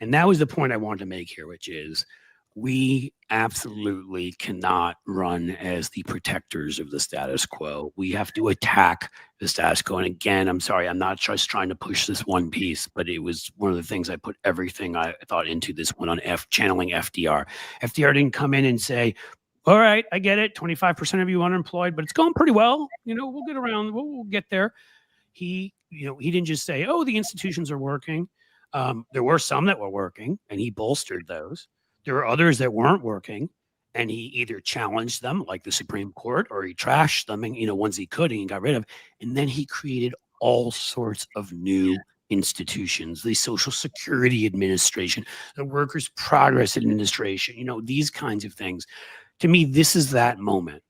And that was the point I wanted to make here, which is we absolutely cannot run as the protectors of the status quo. We have to attack the status quo. And again, I'm sorry, I'm not just trying to push this one piece, but it was one of the things I put everything I thought into this one on channeling FDR. FDR didn't come in and say, all right, I get it. 25% of you unemployed, but it's going pretty well. We'll get around. We'll get there. He didn't just say, oh, the institutions are working. There were some that were working, and he bolstered those. There were others that weren't working, and he either challenged them, like the Supreme Court, or he trashed them, and ones he could, and he got rid of. And then he created all sorts of new institutions, the Social Security Administration, the Workers' Progress Administration, these kinds of things. To me, this is that moment.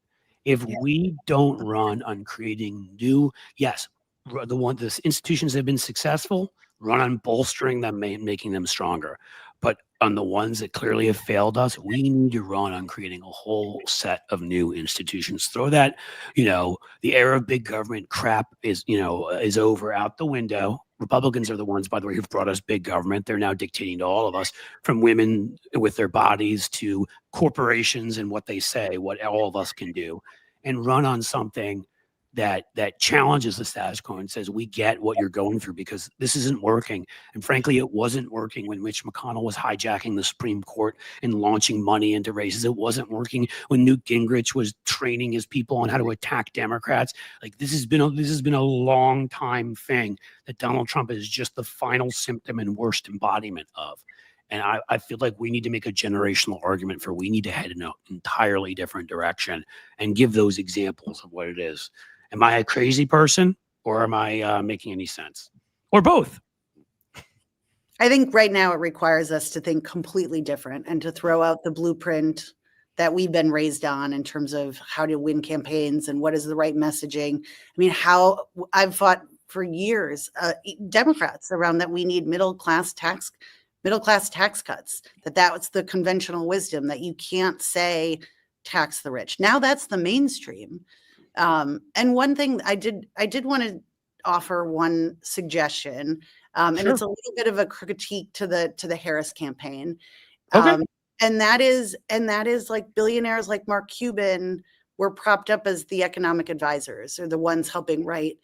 If we don't run on creating new, the institutions that have been successful, run on bolstering them, making them stronger. But on the ones that clearly have failed us, we need to run on creating a whole set of new institutions. Throw that, the era of big government crap is over, out the window. Republicans are the ones, by the way, who've brought us big government. They're now dictating to all of us, from women with their bodies to corporations and what they say, what all of us can do, and run on something that challenges the status quo and says, we get what you're going through, because this isn't working. And frankly, it wasn't working when Mitch McConnell was hijacking the Supreme Court and launching money into races. It wasn't working when Newt Gingrich was training his people on how to attack Democrats. Like, this has been a long time thing that Donald Trump is just the final symptom and worst embodiment of. And I feel like we need to make a generational argument for we need to head in an entirely different direction and give those examples of what it is. Am I a crazy person, or am I making any sense? Or both? I think right now it requires us to think completely different and to throw out the blueprint that we've been raised on in terms of how to win campaigns and what is the right messaging. I mean, how I've fought for years, Democrats around that we need middle class tax cuts, that's the conventional wisdom, that you can't say tax the rich. Now that's the mainstream. And one thing I did want to offer one suggestion, and it's a little bit of a critique to the Harris campaign. Okay. And that is like billionaires like Mark Cuban were propped up as the economic advisors, or the ones helping write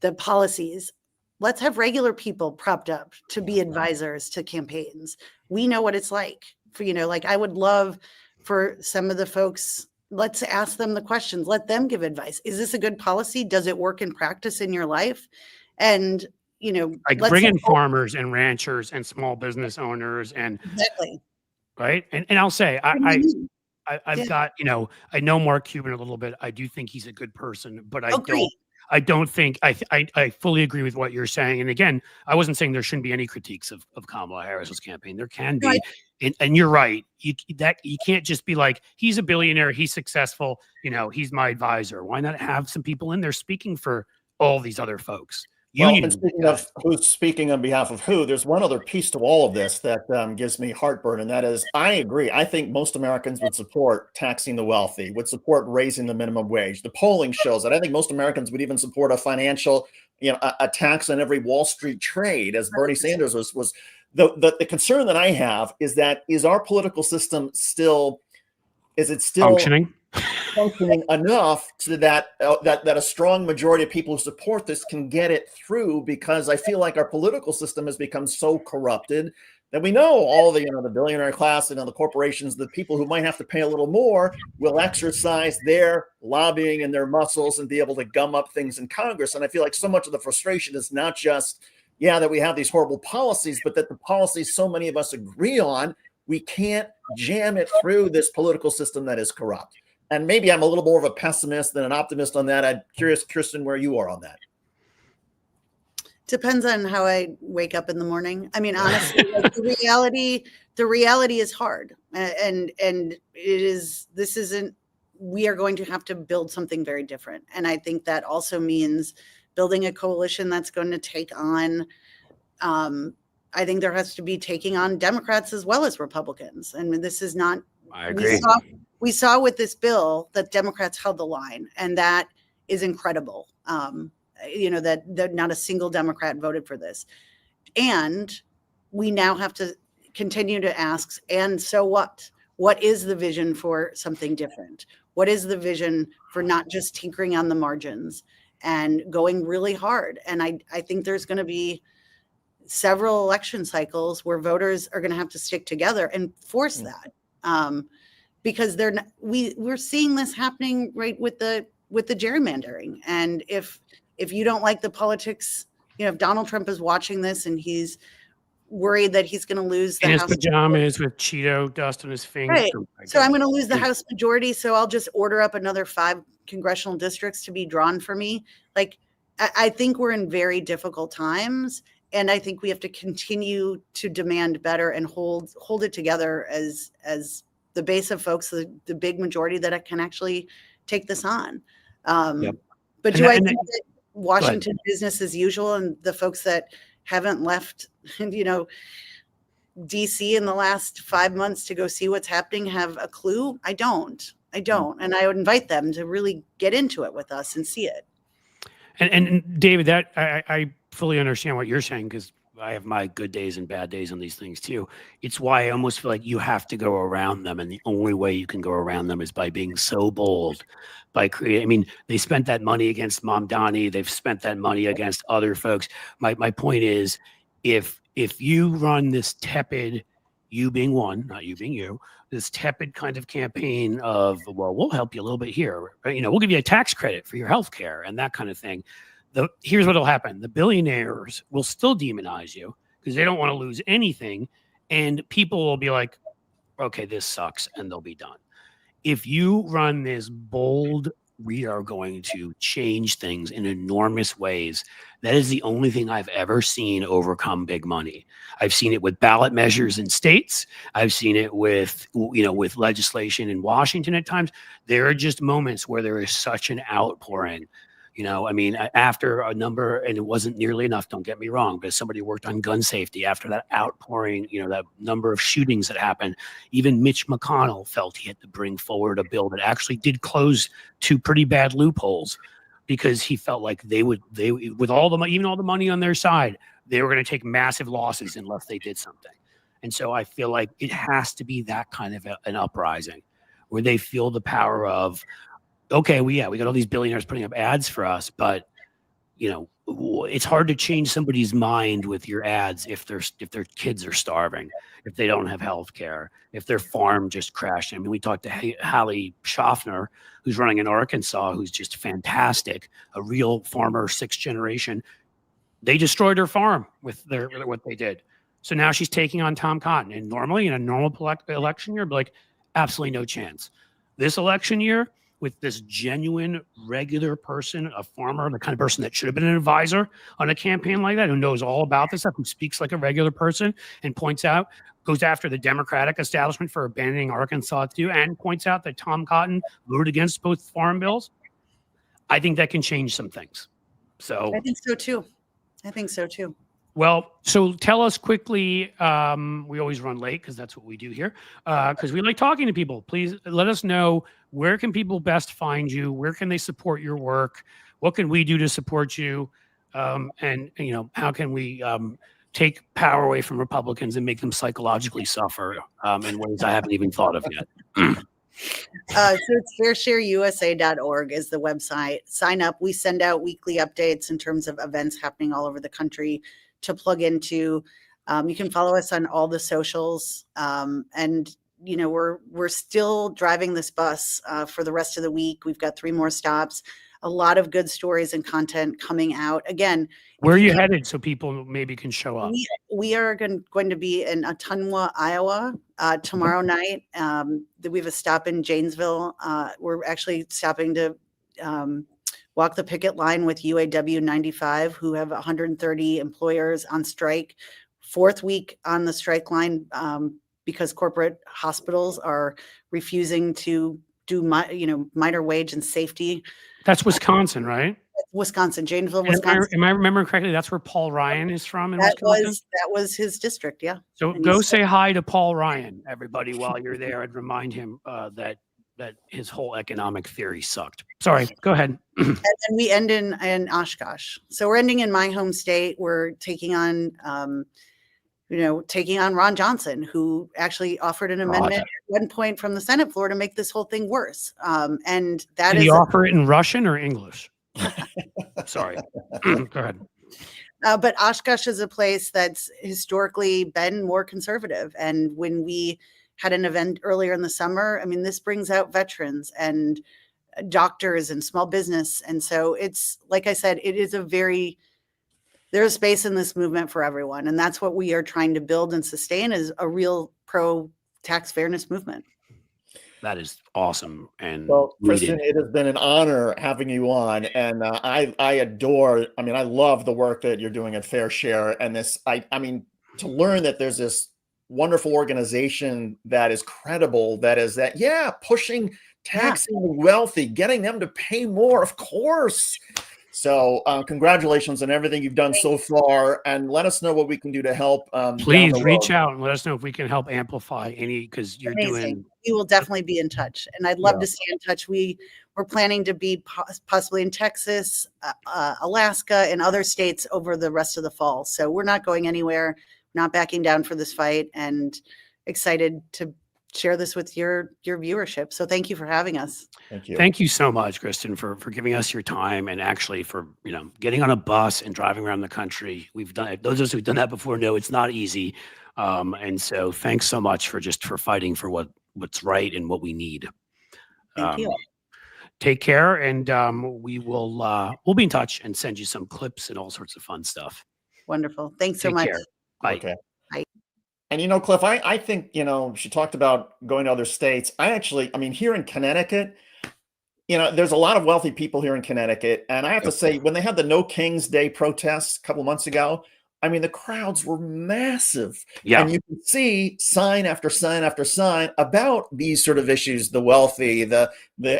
the policies. Let's have regular people propped up to be advisors to campaigns. We know what it's like. Like, I would love for some of the folks, let's ask them the questions. Let them give advice. Is this a good policy? Does it work in practice in your life? And, like, bring in farmers and ranchers and small business owners and exactly. Right. And I'll say, I've Yeah. got, I know Mark Cuban a little bit. I do think he's a good person, but Oh, great. I don't think I fully agree with what you're saying. And again, I wasn't saying there shouldn't be any critiques of Kamala Harris's campaign. There can No, be, and you're right. You can't just be like, he's a billionaire, he's successful, he's my advisor. Why not have some people in there speaking for all these other folks? Well, and Union speaking guys. of who's speaking on behalf of who, there's one other piece to all of this that gives me heartburn, and that is, I agree. I think most Americans would support taxing the wealthy, would support raising the minimum wage. The polling shows that. I think most Americans would even support a financial, a tax on every Wall Street trade, as Bernie Sanders was. The concern that I have is that is our political system still Functioning. functioning enough to that a strong majority of people who support this can get it through, because I feel like our political system has become so corrupted that we know all the billionaire class and the corporations, the people who might have to pay a little more will exercise their lobbying and their muscles and be able to gum up things in Congress. And I feel like so much of the frustration is not just that we have these horrible policies, but that the policies so many of us agree on, we can't jam it through this political system that is corrupt. And maybe I'm a little more of a pessimist than an optimist on that. I'm curious, Kristen, where you are on that. Depends on how I wake up in the morning. I mean, honestly, like, the reality is hard. And we are going to have to build something very different. And I think that also means building a coalition that's going to take on, I think there has to be taking on Democrats as well as Republicans. I mean, this is not, I agree. We saw with this bill that Democrats held the line, and that is incredible. That not a single Democrat voted for this. And we now have to continue to ask, and so what? What is the vision for something different? What is the vision for not just tinkering on the margins and going really hard? And I think there's going to be several election cycles where voters are going to have to stick together and force that. Because we're seeing this happening right with the gerrymandering. And if you don't like the politics, if Donald Trump is watching this and he's worried that he's going to lose the House, House pajamas with Cheeto dust on his fingers. right. So I'm going to lose the House majority, so I'll just order up another 5 congressional districts to be drawn for me. Like, I think we're in very difficult times, and I think we have to continue to demand better and hold it together as the base of folks, the big majority that can actually take this on. But I think that Washington business as usual, and the folks that haven't left, DC in the last 5 months to go see what's happening have a clue? I don't. And I would invite them to really get into it with us and see it. And David, that I fully understand what you're saying, because I have my good days and bad days on these things too. It's why I almost feel like you have to go around them. And the only way you can go around them is by being so bold, by creating. I mean, they spent that money against Mamdani. They've spent that money against other folks. My point is, if you run this tepid, you being one, not you being you, this tepid kind of campaign of, well, we'll help you a little bit here. We'll give you a tax credit for your health care and that kind of thing. Here's what will happen. The billionaires will still demonize you because they don't want to lose anything. And people will be like, okay, this sucks. And they'll be done. If you run this bold, we are going to change things in enormous ways. That is the only thing I've ever seen overcome big money. I've seen it with ballot measures in states. I've seen it with legislation in Washington at times. There are just moments where there is such an outpouring. After a number, and it wasn't nearly enough, don't get me wrong, but somebody worked on gun safety after that outpouring, that number of shootings that happened. Even Mitch McConnell felt he had to bring forward a bill that actually did close 2 pretty bad loopholes, because he felt like they would, with all the money, even all the money on their side, they were going to take massive losses unless they did something. And so I feel like it has to be that kind of an uprising where they feel the power of, okay, we got all these billionaires putting up ads for us, but it's hard to change somebody's mind with your ads if their kids are starving, if they don't have health care, if their farm just crashed. I mean, we talked to Hallie Schaffner, who's running in Arkansas, who's just fantastic, a real farmer, 6th generation. They destroyed her farm with what they did. So now she's taking on Tom Cotton. And normally in a normal election year, like, Absolutely no chance. This election year, with this genuine, regular person, a farmer, the kind of person that should have been an advisor on a campaign like that, who knows all about this stuff, who speaks like a regular person and goes after the Democratic establishment for abandoning Arkansas too, and points out that Tom Cotton voted against both farm bills. I think that can change some things. So I think so too. I think so too. Well, so tell us quickly. We always run late because that's what we do here. Because we like talking to people. Please let us know, where can people best find you? Where can they support your work? What can we do to support you? And how can we take power away from Republicans and make them psychologically suffer in ways I haven't even thought of yet? So it's fairshareusa.org is the website. Sign up. We send out weekly updates in terms of events happening all over the country to plug into. You can follow us on all the socials. And we're still driving this bus for the rest of the week. We've got 3 more stops. A lot of good stories and content coming out. Again, where are you headed so people maybe can show up? We are going to be in Ottumwa, Iowa tomorrow night. We have a stop in Janesville. We're actually stopping to walk the picket line with UAW 95, who have 130 employers on strike. 4th week on the strike line because corporate hospitals are refusing to do minor wage and safety. That's Wisconsin, right? Wisconsin, Janesville, Wisconsin. Am I remembering correctly? That's where Paul Ryan is from in Wisconsin? That was his district, yeah. So and go say hi to Paul Ryan, everybody, while you're there, and remind him that his whole economic theory sucked. Sorry, go ahead. And then we end in Oshkosh. So we're ending in my home state. We're taking on Ron Johnson, who actually offered an amendment at one point from the Senate floor to make this whole thing worse. And that Did he offer it in Russian or English? Sorry. Go ahead. But Oshkosh is a place that's historically been more conservative. And when we had an event earlier in the summer, I mean, this brings out veterans and doctors and small business. And so it's, like I said, there's a space in this movement for everyone. And that's what we are trying to build and sustain, is a real pro-tax fairness movement. That is awesome. And well, Kristen, it has been an honor having you on. And I love the work that you're doing at Fair Share. And to learn that there's this wonderful organization that is credible, pushing taxing the wealthy, getting them to pay more, of course. So congratulations on everything you've done so far, and let us know what we can do to help. Please reach out and let us know if we can help amplify because you're doing. We will definitely be in touch, and I'd love to stay in touch. We're planning to be possibly in Texas, Alaska, and other states over the rest of the fall. So we're not going anywhere, not backing down for this fight, and excited to share this with your viewership. So thank you for having us. Thank you. Thank you so much, Kristen, for giving us your time, and actually for getting on a bus and driving around the country. We've done it. Those of us who've done that before know it's not easy. And so thanks so much for fighting for what's right and what we need. Thank you. Take care, and we'll be in touch and send you some clips and all sorts of fun stuff. Wonderful. Thanks so much. Care. Bye. Okay. And, Cliff, I think, she talked about going to other states. Here in Connecticut, there's a lot of wealthy people here in Connecticut. And I have to say, when they had the No Kings Day protests a couple months ago, the crowds were massive. Yeah. And you can see sign after sign after sign about these sort of issues, the wealthy, the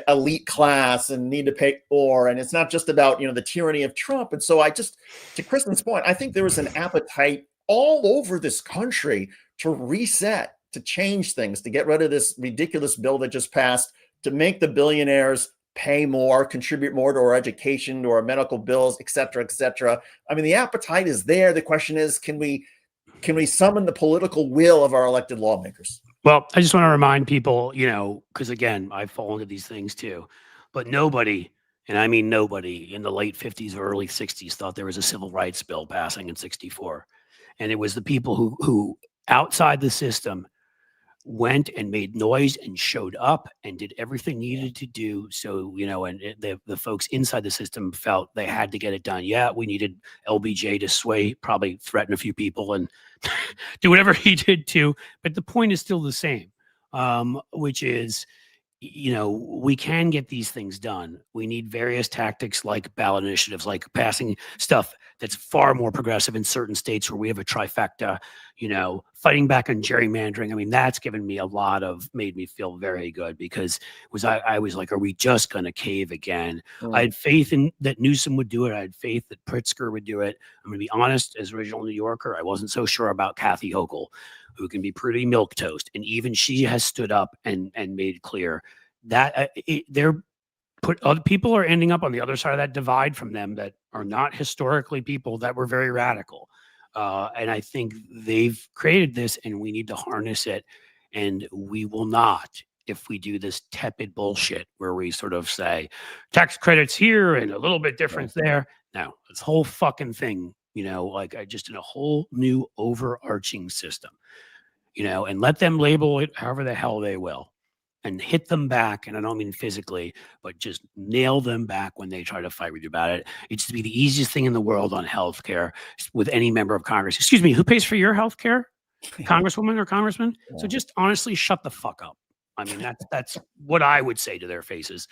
elite class, and need to pay more. And it's not just about, the tyranny of Trump. And so to Kristen's point, I think there was an appetite all over this country to reset, to change things, to get rid of this ridiculous bill that just passed, to make the billionaires pay more, contribute more to our education, to our medical bills, et cetera, et cetera. The appetite is there. The question is, can we summon the political will of our elected lawmakers? Well, I just want to remind people, because again, I fall into these things too, but nobody, and I mean nobody, in the late 50s or early 60s thought there was a civil rights bill passing in 64. And it was the people who outside the system went and made noise and showed up and did everything needed to do. So, the folks inside the system felt they had to get it done. Yeah, we needed LBJ to sway, probably threaten a few people and do whatever he did too. But the point is still the same. which is, we can get these things done. We need various tactics like ballot initiatives, like passing stuff that's far more progressive in certain states where we have a trifecta, fighting back on gerrymandering. I mean, that's given me made me feel very good, because I was like, are we just going to cave again? I had faith in that Newsom would do it. I had faith that Pritzker would do it. I'm going to be honest, as original New Yorker, I wasn't so sure about Kathy Hochul, who can be pretty milquetoast. And even she has stood up and made clear that other people are ending up on the other side of that divide from them that are not historically people that were very radical. And I think they've created this, and we need to harness it. And we will not, if we do this tepid bullshit where we sort of say tax credits here and a little bit difference there. No, this whole fucking thing, like I just in a whole new overarching system, and let them label it however the hell they will, and hit them back. And I don't mean physically, but just nail them back when they try to fight with you about it. It should be the easiest thing in the world on healthcare with any member of Congress. Excuse me, who pays for your healthcare? Congresswoman or congressman? Yeah. So just honestly, shut the fuck up. I mean, that's what I would say to their faces.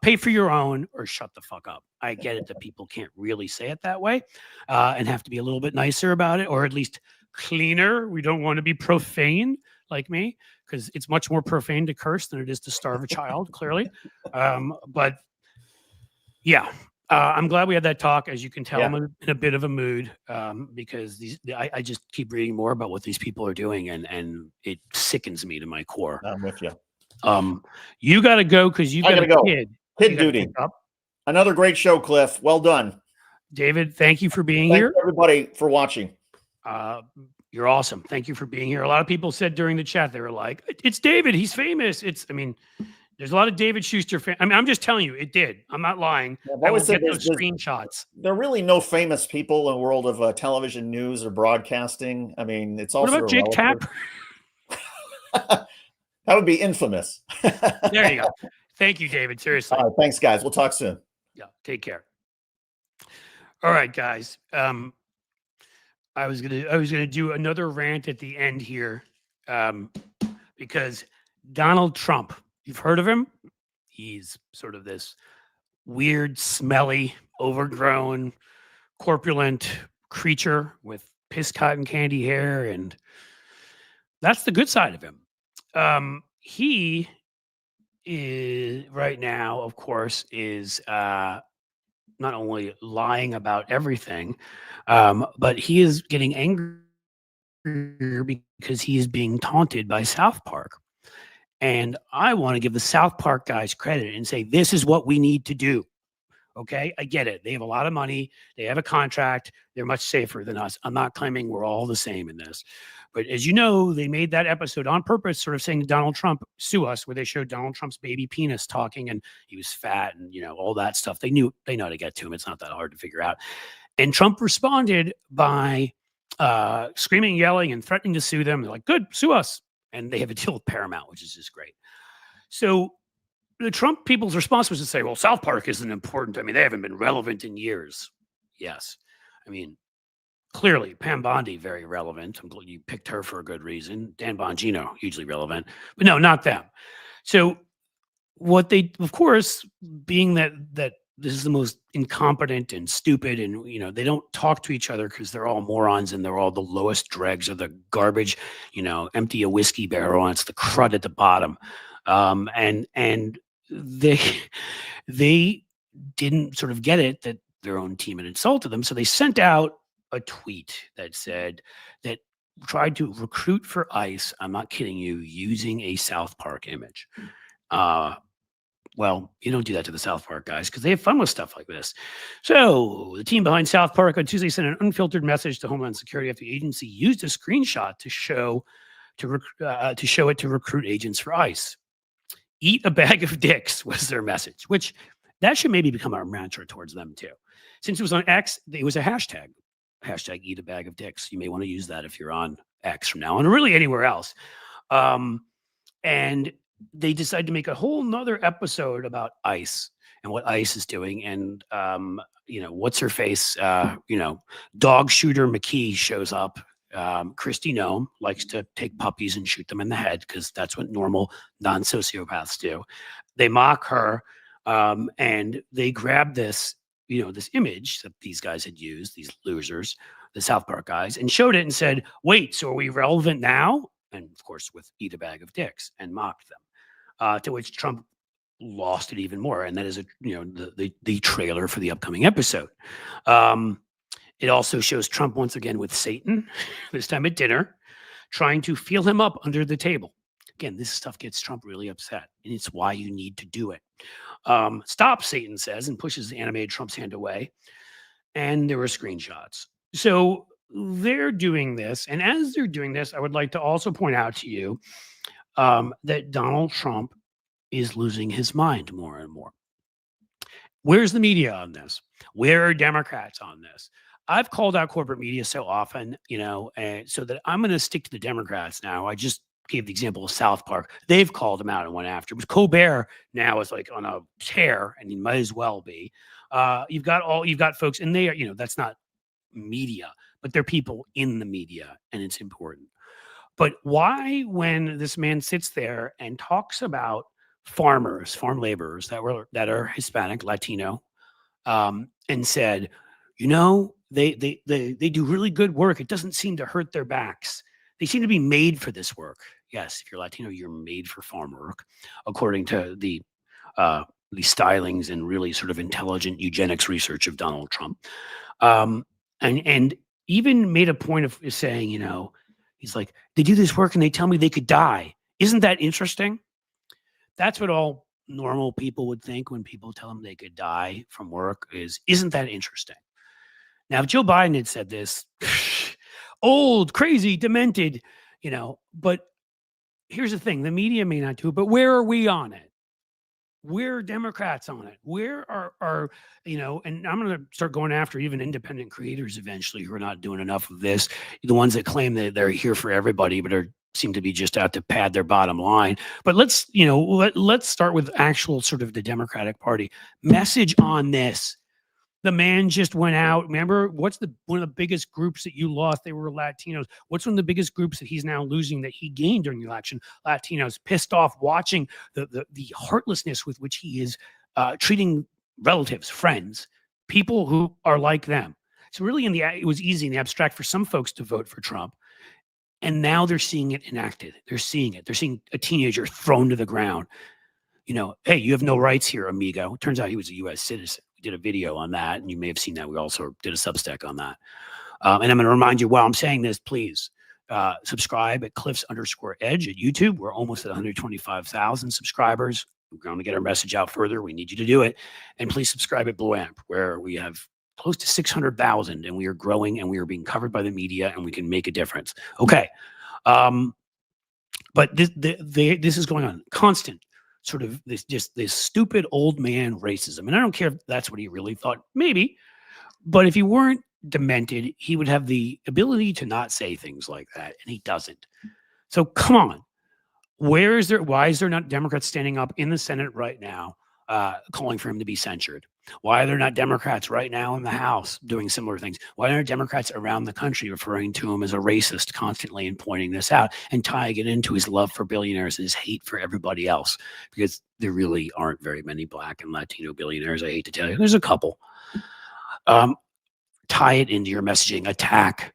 Pay for your own or shut the fuck up. I get it that people can't really say it that way and have to be a little bit nicer about it, or at least cleaner. We don't want to be profane like me, because it's much more profane to curse than it is to starve a child, clearly. But yeah, I'm glad we had that talk. As you can tell, I'm in a bit of a mood because I just keep reading more about what these people are doing, and it sickens me to my core. I'm with you. You got to go because you got a kid. Kid duty. Another great show, Cliff. Well done. David, thank you for being here. Thanks everybody for watching. You're awesome. Thank you for being here. A lot of people said during the chat, they were like, it's David. He's famous. There's a lot of David Schuster fans. I mean, I'm just telling you, it did. I'm not lying. I will get those screenshots. There are really no famous people in the world of television news or broadcasting. I mean, it's also. What about Jake Tapper? That would be infamous. There you go. Thank you, David. Seriously. All right, thanks, guys. We'll talk soon. Yeah, take care. All right, guys. I was gonna do another rant at the end here, because Donald Trump, you've heard of him? He's sort of this weird, smelly, overgrown, corpulent creature with piss cotton candy hair, and that's the good side of him. He is right now, of course, is not only lying about everything, but he is getting angry because he is being taunted by South Park. And I want to give the South Park guys credit and say, this is what we need to do. Okay, I get it. They have a lot of money. They have a contract. They're much safer than us. I'm not claiming we're all the same in this. But as you know, they made that episode on purpose, sort of saying to Donald Trump, sue us, where they showed Donald Trump's baby penis talking, and he was fat and, all that stuff. They know how to get to him. It's not that hard to figure out. And Trump responded by screaming, yelling, and threatening to sue them. They're like, good, sue us. And they have a deal with Paramount, which is just great. So the Trump people's response was to say, well, South Park isn't important. I mean, they haven't been relevant in years. Yes. I mean, clearly, Pam Bondi, very relevant. I'm glad you picked her for a good reason. Dan Bongino, hugely relevant. But no, not them. So what they, of course, being that this is the most incompetent and stupid, and they don't talk to each other because they're all morons and they're all the lowest dregs of the garbage. Empty a whiskey barrel and it's the crud at the bottom. And they didn't sort of get it that their own team had insulted them, so they sent out a tweet that said that tried to recruit for ICE. I'm not kidding you, using a South Park image. Well, you don't do that to the South Park guys because they have fun with stuff like this. So the team behind South Park on Tuesday sent an unfiltered message to Homeland Security after the agency used a screenshot to show it to recruit agents for ICE. Eat a bag of dicks was their message, which that should maybe become our mantra towards them too. Since it was on X, it was a hashtag eat a bag of dicks. You may want to use that if you're on X from now on, or really anywhere else. And they decided to make a whole nother episode about ICE and what ICE is doing. And, what's her face, dog shooter McKee shows up Christy Nome likes to take puppies and shoot them in the head because that's what normal non-sociopaths do. They mock her, and they grab this, this image that these guys had used, these losers, the South Park guys, and showed it and said, "Wait, so are we relevant now?" And of course, with "eat a bag of dicks," and mocked them. To which Trump lost it even more, and that is the trailer for the upcoming episode. It also shows Trump once again with Satan, this time at dinner, trying to feel him up under the table. Again, this stuff gets Trump really upset, and it's why you need to do it. Stop, Satan says, and pushes the animated Trump's hand away. And there were screenshots. So they're doing this. And as they're doing this, I would like to also point out to you that Donald Trump is losing his mind more and more. Where's the media on this? Where are Democrats on this? I've called out corporate media so often, so that I'm going to stick to the Democrats now. I just gave the example of South Park. They've called him out and went after him. But Colbert now is like on a tear, and he might as well be. You've got folks, and they are, that's not media, but they're people in the media, and it's important. But why, when this man sits there and talks about farmers, farm laborers that are Hispanic, Latino, and said, they do really good work. It doesn't seem to hurt their backs. They seem to be made for this work. Yes, if you're Latino, you're made for farm work, according to the stylings and really sort of intelligent eugenics research of Donald Trump. And even made a point of saying, he's like, they do this work and they tell me they could die. Isn't that interesting? That's what all normal people would think when people tell them they could die from work isn't that interesting? Now, if Joe Biden had said this, old, crazy, demented, but here's the thing, the media may not do it, but where are we on it? Where are Democrats on it? Where are and I'm going to start going after even independent creators eventually who are not doing enough of this, the ones that claim that they're here for everybody, but seem to be just out to pad their bottom line. But let's start with actual sort of the Democratic Party message on this. The man just went out. Remember, what's one of the biggest groups that you lost? They were Latinos. What's one of the biggest groups that he's now losing that he gained during the election? Latinos, pissed off watching the heartlessness with which he is treating relatives, friends, people who are like them. So really, it was easy in the abstract for some folks to vote for Trump. And now they're seeing it enacted. They're seeing it. They're seeing a teenager thrown to the ground. Hey, you have no rights here, amigo. It turns out he was a U.S. citizen. We did a video on that, and you may have seen that. We also did a Substack on that. And I'm going to remind you, while I'm saying this, please subscribe at Cliffs_Edge at YouTube. We're almost at 125,000 subscribers. We're going to get our message out further. We need you to do it. And please subscribe at Blue Amp, where we have close to 600,000, and we are growing, and we are being covered by the media, and we can make a difference. Okay. But this is going on. Constant sort of this stupid old man racism. And I don't care if that's what he really thought, maybe, but if he weren't demented, he would have the ability to not say things like that, and he doesn't. So come on. Why is there not Democrats standing up in the Senate right now, calling for him to be censured? Why are there not Democrats right now in the House doing similar things? Why aren't Democrats around the country referring to him as a racist constantly and pointing this out and tying it into his love for billionaires and his hate for everybody else? Because there really aren't very many Black and Latino billionaires, I hate to tell you. There's a couple. Tie it into your messaging. Attack.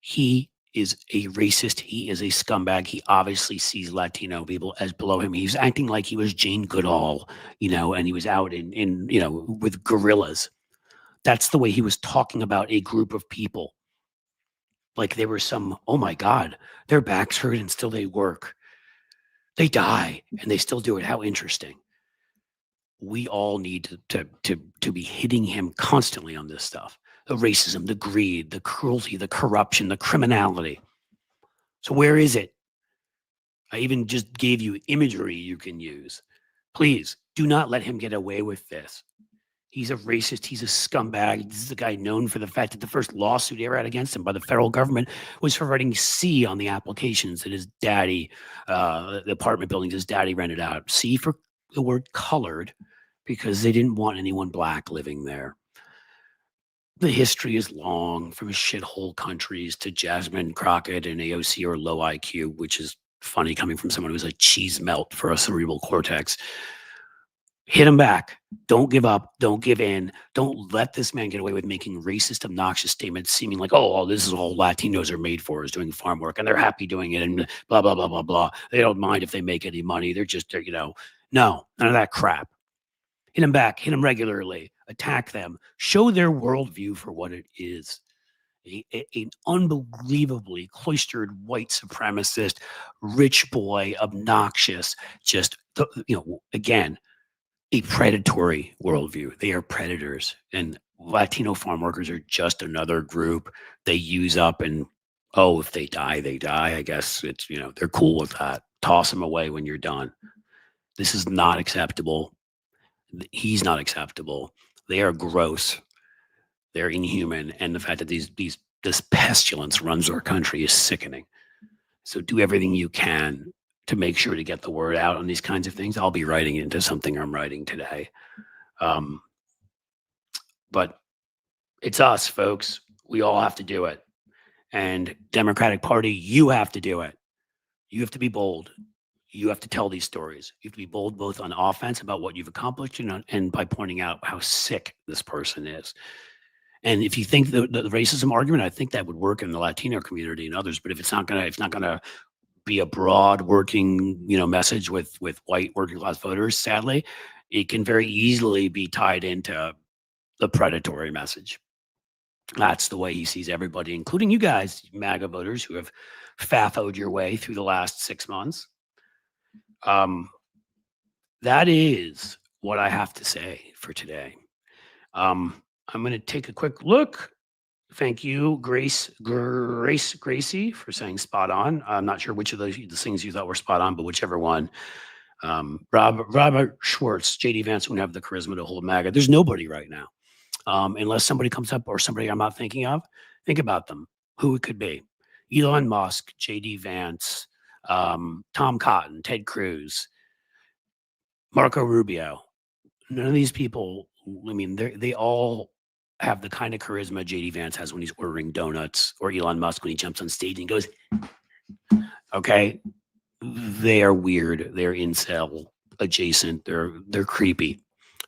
He is a racist. He is a scumbag. He obviously sees Latino people as below him. He's acting like he was Jane Goodall, and he was out in with gorillas. That's the way he was talking about a group of people. Like they were oh my God, their backs hurt and still they work. They die and they still do it. How interesting. We all need to be hitting him constantly on this stuff. The racism, the greed, the cruelty, the corruption, the criminality. So where is it? I even just gave you imagery you can use. Please do not let him get away with this. He's a racist. He's a scumbag. This is a guy known for the fact that the first lawsuit he ever had against him by the federal government was for writing C on the applications that his daddy, the apartment buildings his daddy rented out. C for the word colored, because they didn't want anyone Black living there. the history is long, from shithole countries to Jasmine Crockett and AOC or low IQ, which is funny coming from someone who's a cheese melt for a cerebral cortex. Hit him back. Don't give up. Don't give in. Don't let this man get away with making racist, obnoxious statements, seeming like, oh, this is all Latinos are made for, is doing farm work, and they're happy doing it, and blah, blah, blah, blah, blah. They don't mind if they make any money. They're just, no, none of that crap. Hit them back. Hit them regularly. Attack them. Show their worldview for what it is. An unbelievably cloistered white supremacist, rich boy, obnoxious, just, again, a predatory worldview. They are predators, and Latino farm workers are just another group they use up. And if they die, they die. I guess it's, they're cool with that. Toss them away when you're done. This is not acceptable. He's not acceptable. They are gross. They're inhuman. And the fact that this pestilence runs our country is sickening. So do everything you can to make sure to get the word out on these kinds of things. I'll be writing it into something I'm writing today. But it's us, folks. We all have to do it. And Democratic Party, you have to do it. You have to be bold. You have to tell these stories. You have to be bold both on offense about what you've accomplished and by pointing out how sick this person is. And if you think the racism argument, I think that would work in the Latino community and others. But if it's not gonna be a broad working, message with white working class voters, sadly, it can very easily be tied into the predatory message. That's the way he sees everybody, including you guys, MAGA voters who have FAFO'd your way through the last 6 months. That is what I have to say for today. I'm going to take a quick look. Thank you, Gracie, for saying spot on. I'm not sure which of the things you thought were spot on, but whichever one. Robert Schwartz, JD Vance wouldn't have the charisma to hold MAGA. There's nobody right now. Unless somebody comes up or somebody I'm not thinking of, think about them, who it could be. Elon Musk, JD Vance, Tom Cotton, Ted Cruz, Marco Rubio. None of these people, they all have the kind of charisma JD Vance has when he's ordering donuts, or Elon Musk when he jumps on stage and goes, okay, they are weird. They're incel adjacent. They're creepy.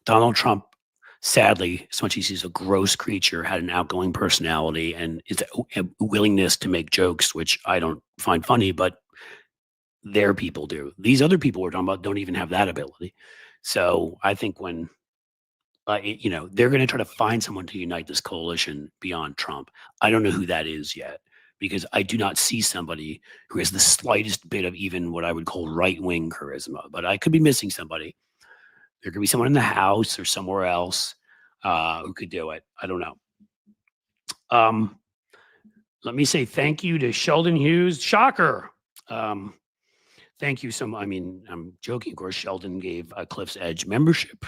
Donald Trump, sadly, as much as he's a gross creature, had an outgoing personality and is a willingness to make jokes, which I don't find funny, but their people do. These other people we're talking about don't even have that ability. So I think when they're going to try to find someone to unite this coalition beyond Trump. I don't know who that is yet, because I do not see somebody who has the slightest bit of even what I would call right-wing charisma, but I could be missing somebody. There could be someone in the House or somewhere else who could do it. I don't know. Let me say thank you to Sheldon Hughes. Shocker. Thank you so much. I'm joking. Of course, Sheldon gave a Cliff's Edge membership.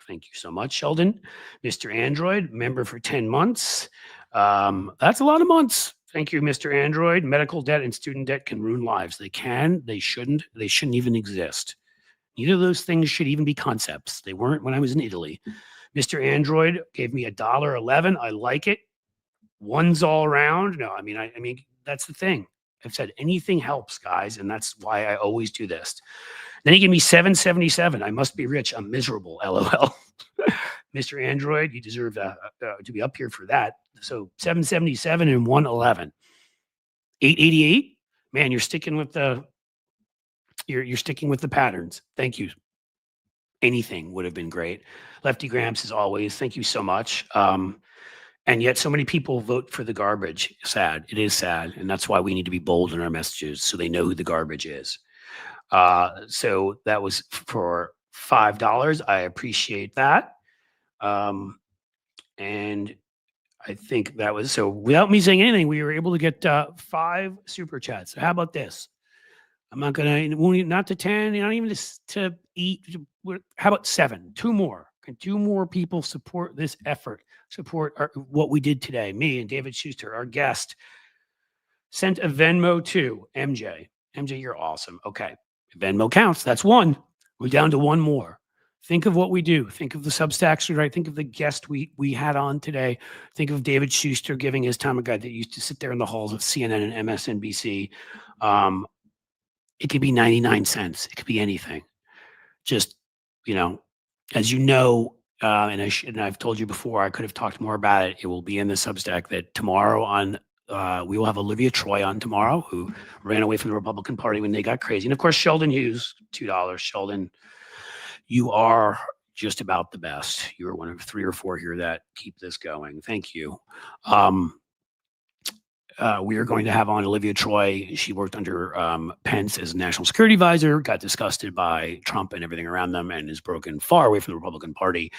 Thank you so much, Sheldon. Mr. Android, member for 10 months. That's a lot of months. Thank you, Mr. Android. Medical debt and student debt can ruin lives. They can, they shouldn't even exist. Neither of those things should even be concepts. They weren't when I was in Italy. Mr. Android gave me $1.11. I like it. Ones all around. No, I mean, that's the thing. I've said anything helps, guys, and that's why I always do this. Then he gave me $7.77. I must be rich. I'm miserable. LOL. Mr. Android, you deserve to be up here for that. So $7.77 and $1.11. $8.88. Man, you're sticking with the patterns. Thank you. Anything would have been great. Lefty Gramps, as always, thank you so much. And yet so many people vote for the garbage. Sad. It is sad. And that's why we need to be bold in our messages so they know who the garbage is. So that was for $5. I appreciate that. And I think that was, so without me saying anything, we were able to get 5 super chats. So how about this? I'm not going to, not to 10, not even to 8. How about 7? 2 more. Can 2 more people support this effort? Support what we did today. Me and David Schuster, our guest, sent a Venmo to MJ. MJ, you're awesome. Okay. Venmo counts. That's 1. We're down to 1 more. Think of what we do. Think of the Substacks we write. Think of the guest we had on today. Think of David Schuster giving his time, a guy that used to sit there in the halls of CNN and MSNBC. It could be 99 cents. It could be anything. Just, as you know, and I've told you before, I could have talked more about it. It will be in the Substack that tomorrow we will have Olivia Troy on tomorrow, who ran away from the Republican Party when they got crazy. And of course, Sheldon Hughes, $2. Sheldon, you are just about the best. You're one of 3 or 4 here that keep this going. Thank you. We are going to have on Olivia Troy. She worked under Pence as national security advisor, got disgusted by Trump and everything around them, and is broken far away from the Republican Party.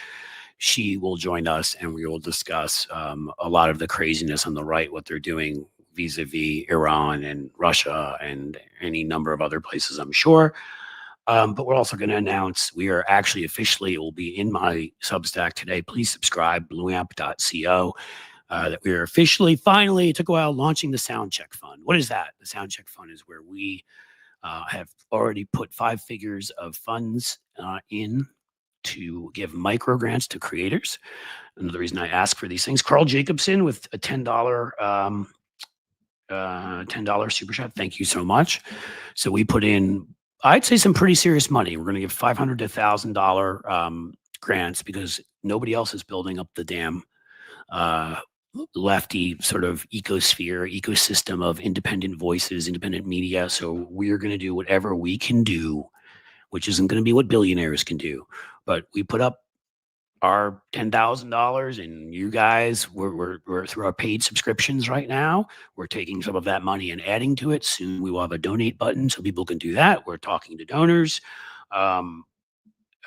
She will join us, and we will discuss a lot of the craziness on the right, what they're doing vis-a-vis Iran and Russia and any number of other places, I'm sure. But we're also going to announce we are actually officially, it will be in my Substack today. Please subscribe, blueamp.co. That we are officially, finally, it took a while, launching the Soundcheck Fund. What is that? The Soundcheck Fund is where we have already put 5 figures of funds in to give micro grants to creators. Another reason I ask for these things, Carl Jacobson with a $10 super chat. Thank you so much. So we put in, I'd say, some pretty serious money. We're going to give $500 to $1,000 grants because nobody else is building up the damn lefty sort of ecosystem of independent voices, independent media. So we're going to do whatever we can do, which isn't going to be what billionaires can do. But we put up our $10,000, and you guys, we're through our paid subscriptions right now. We're taking some of that money and adding to it. Soon we will have a donate button so people can do that. We're talking to donors.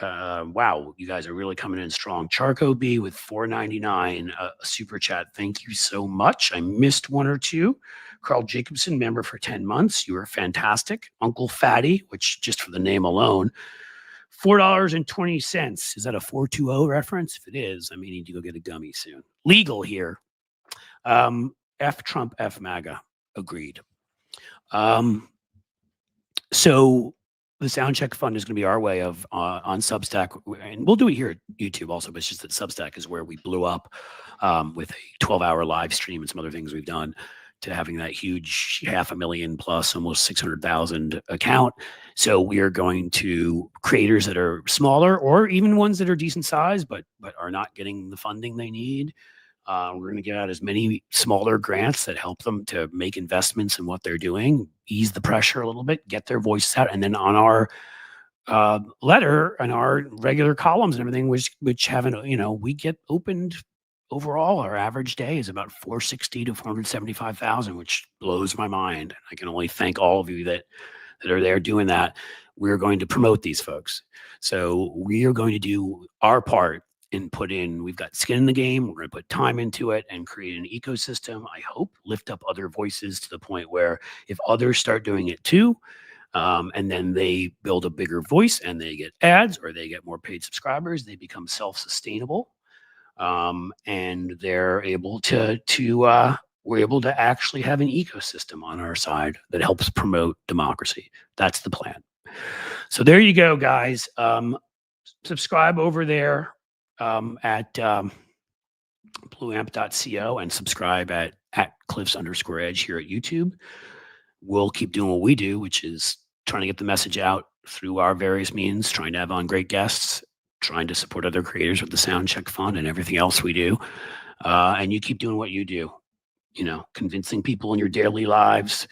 Wow, you guys are really coming in strong. Charco B with $4.99 super chat. Thank you so much. I missed 1 or 2. Carl Jacobson, member for 10 months. You are fantastic. Uncle Fatty, which just for the name alone, $4.20. Is that a 420 reference? If it is, I may need to go get a gummy soon. Legal here. F Trump, F MAGA. Agreed. So the Soundcheck Fund is going to be our way of on Substack, and we'll do it here at YouTube also, but it's just that Substack is where we blew up with a 12-hour live stream and some other things we've done to having that huge 500,000 plus, almost 600,000 account. So we are going to creators that are smaller or even ones that are decent size, but are not getting the funding they need. We're going to get out as many smaller grants that help them to make investments in what they're doing, ease the pressure a little bit, get their voices out. And then on our letter and our regular columns and everything, which haven't, we get opened overall. Our average day is about 460 to 475,000, which blows my mind. I can only thank all of you that are there doing that. We're going to promote these folks. So we are going to do our part and we've got skin in the game. We're going to put time into it and create an ecosystem. I hope lift up other voices to the point where if others start doing it too, and then they build a bigger voice and they get ads or they get more paid subscribers, they become self-sustainable. And they're able we're able to actually have an ecosystem on our side that helps promote democracy. That's the plan. So there you go, guys. Subscribe over there at blueamp.co and subscribe at Cliffs_Edge here at YouTube. We'll keep doing what we do, which is trying to get the message out through our various means, trying to have on great guests, trying to support other creators with the Soundcheck Fund and everything else we do. And you keep doing what you do, convincing people in your daily lives.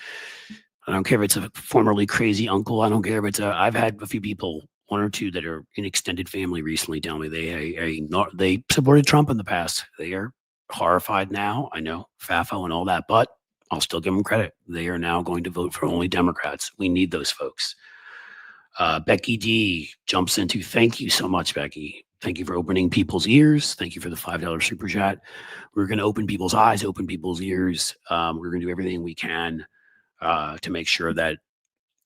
I don't care if it's a formerly crazy uncle. I don't care if it's I've had a few people, 1 or 2 that are in extended family recently tell me they supported Trump in the past. They are horrified now. I know, FAFO and all that, but I'll still give them credit. They are now going to vote for only Democrats. We need those folks. Becky D jumps into, thank you so much, Becky. Thank you for opening people's ears. Thank you for the $5 super chat. We're going to open people's eyes, open people's ears. We're going to do everything we can to make sure that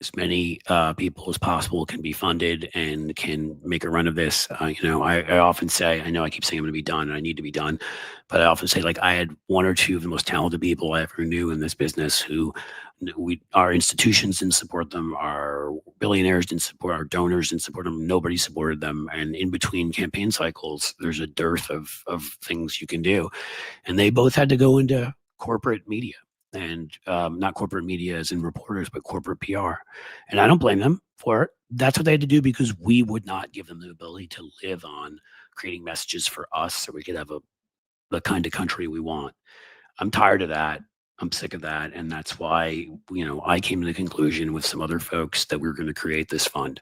as many people as possible can be funded and can make a run of this. I often say, I know I keep saying I'm going to be done and I need to be done, but I often say, like, I had 1 or 2 of the most talented people I ever knew in this business who Our institutions didn't support them. Our billionaires didn't support. Our donors didn't support them. Nobody supported them. And in between campaign cycles, there's a dearth of things you can do. And they both had to go into corporate media, and not corporate media as in reporters, but corporate PR. And I don't blame them for it. That's what they had to do because we would not give them the ability to live on creating messages for us so we could have the kind of country we want. I'm tired of that. I'm sick of that. And that's why, I came to the conclusion with some other folks that we were going to create this fund.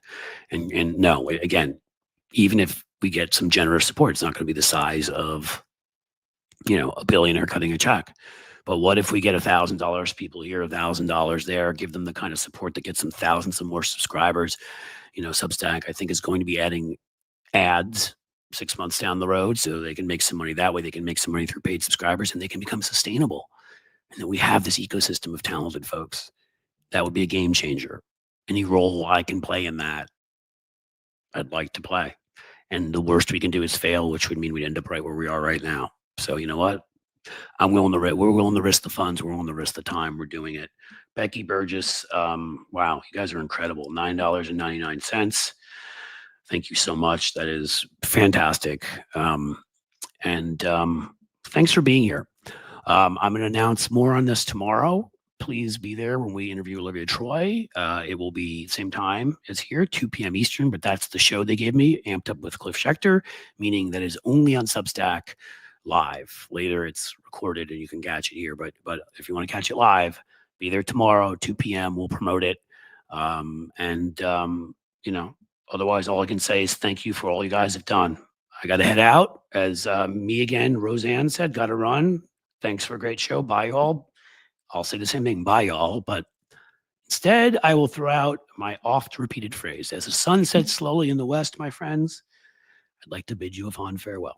And no, again, even if we get some generous support, it's not going to be the size of, a billionaire cutting a check. But what if we get $1,000 people here, $1,000 there, give them the kind of support that gets them thousands of more subscribers? Substack, I think, is going to be adding ads 6 months down the road so they can make some money that way. They can make some money through paid subscribers and they can become sustainable. And then we have this ecosystem of talented folks. That would be a game changer. Any role I can play in that, I'd like to play. And the worst we can do is fail, which would mean we'd end up right where we are right now. So you know what? We're willing to risk the funds. We're willing to risk the time. We're doing it. Becky Burgess, wow, you guys are incredible. $9.99. Thank you so much. That is fantastic. And thanks for being here. I'm going to announce more on this tomorrow. Please be there when we interview Olivia Troy. It will be same time as here, 2 p.m. Eastern, but that's the show they gave me, Amped Up with Cliff Schechter, meaning that is only on Substack live. Later, it's recorded and you can catch it here. But if you want to catch it live, be there tomorrow, 2 p.m. We'll promote it. Otherwise, all I can say is thank you for all you guys have done. I got to head out. As me again, Roseanne said, got to run. Thanks for a great show. Bye, y'all. I'll say the same thing. Bye, y'all. But instead, I will throw out my oft-repeated phrase. As the sun sets slowly in the west, my friends, I'd like to bid you a fond farewell.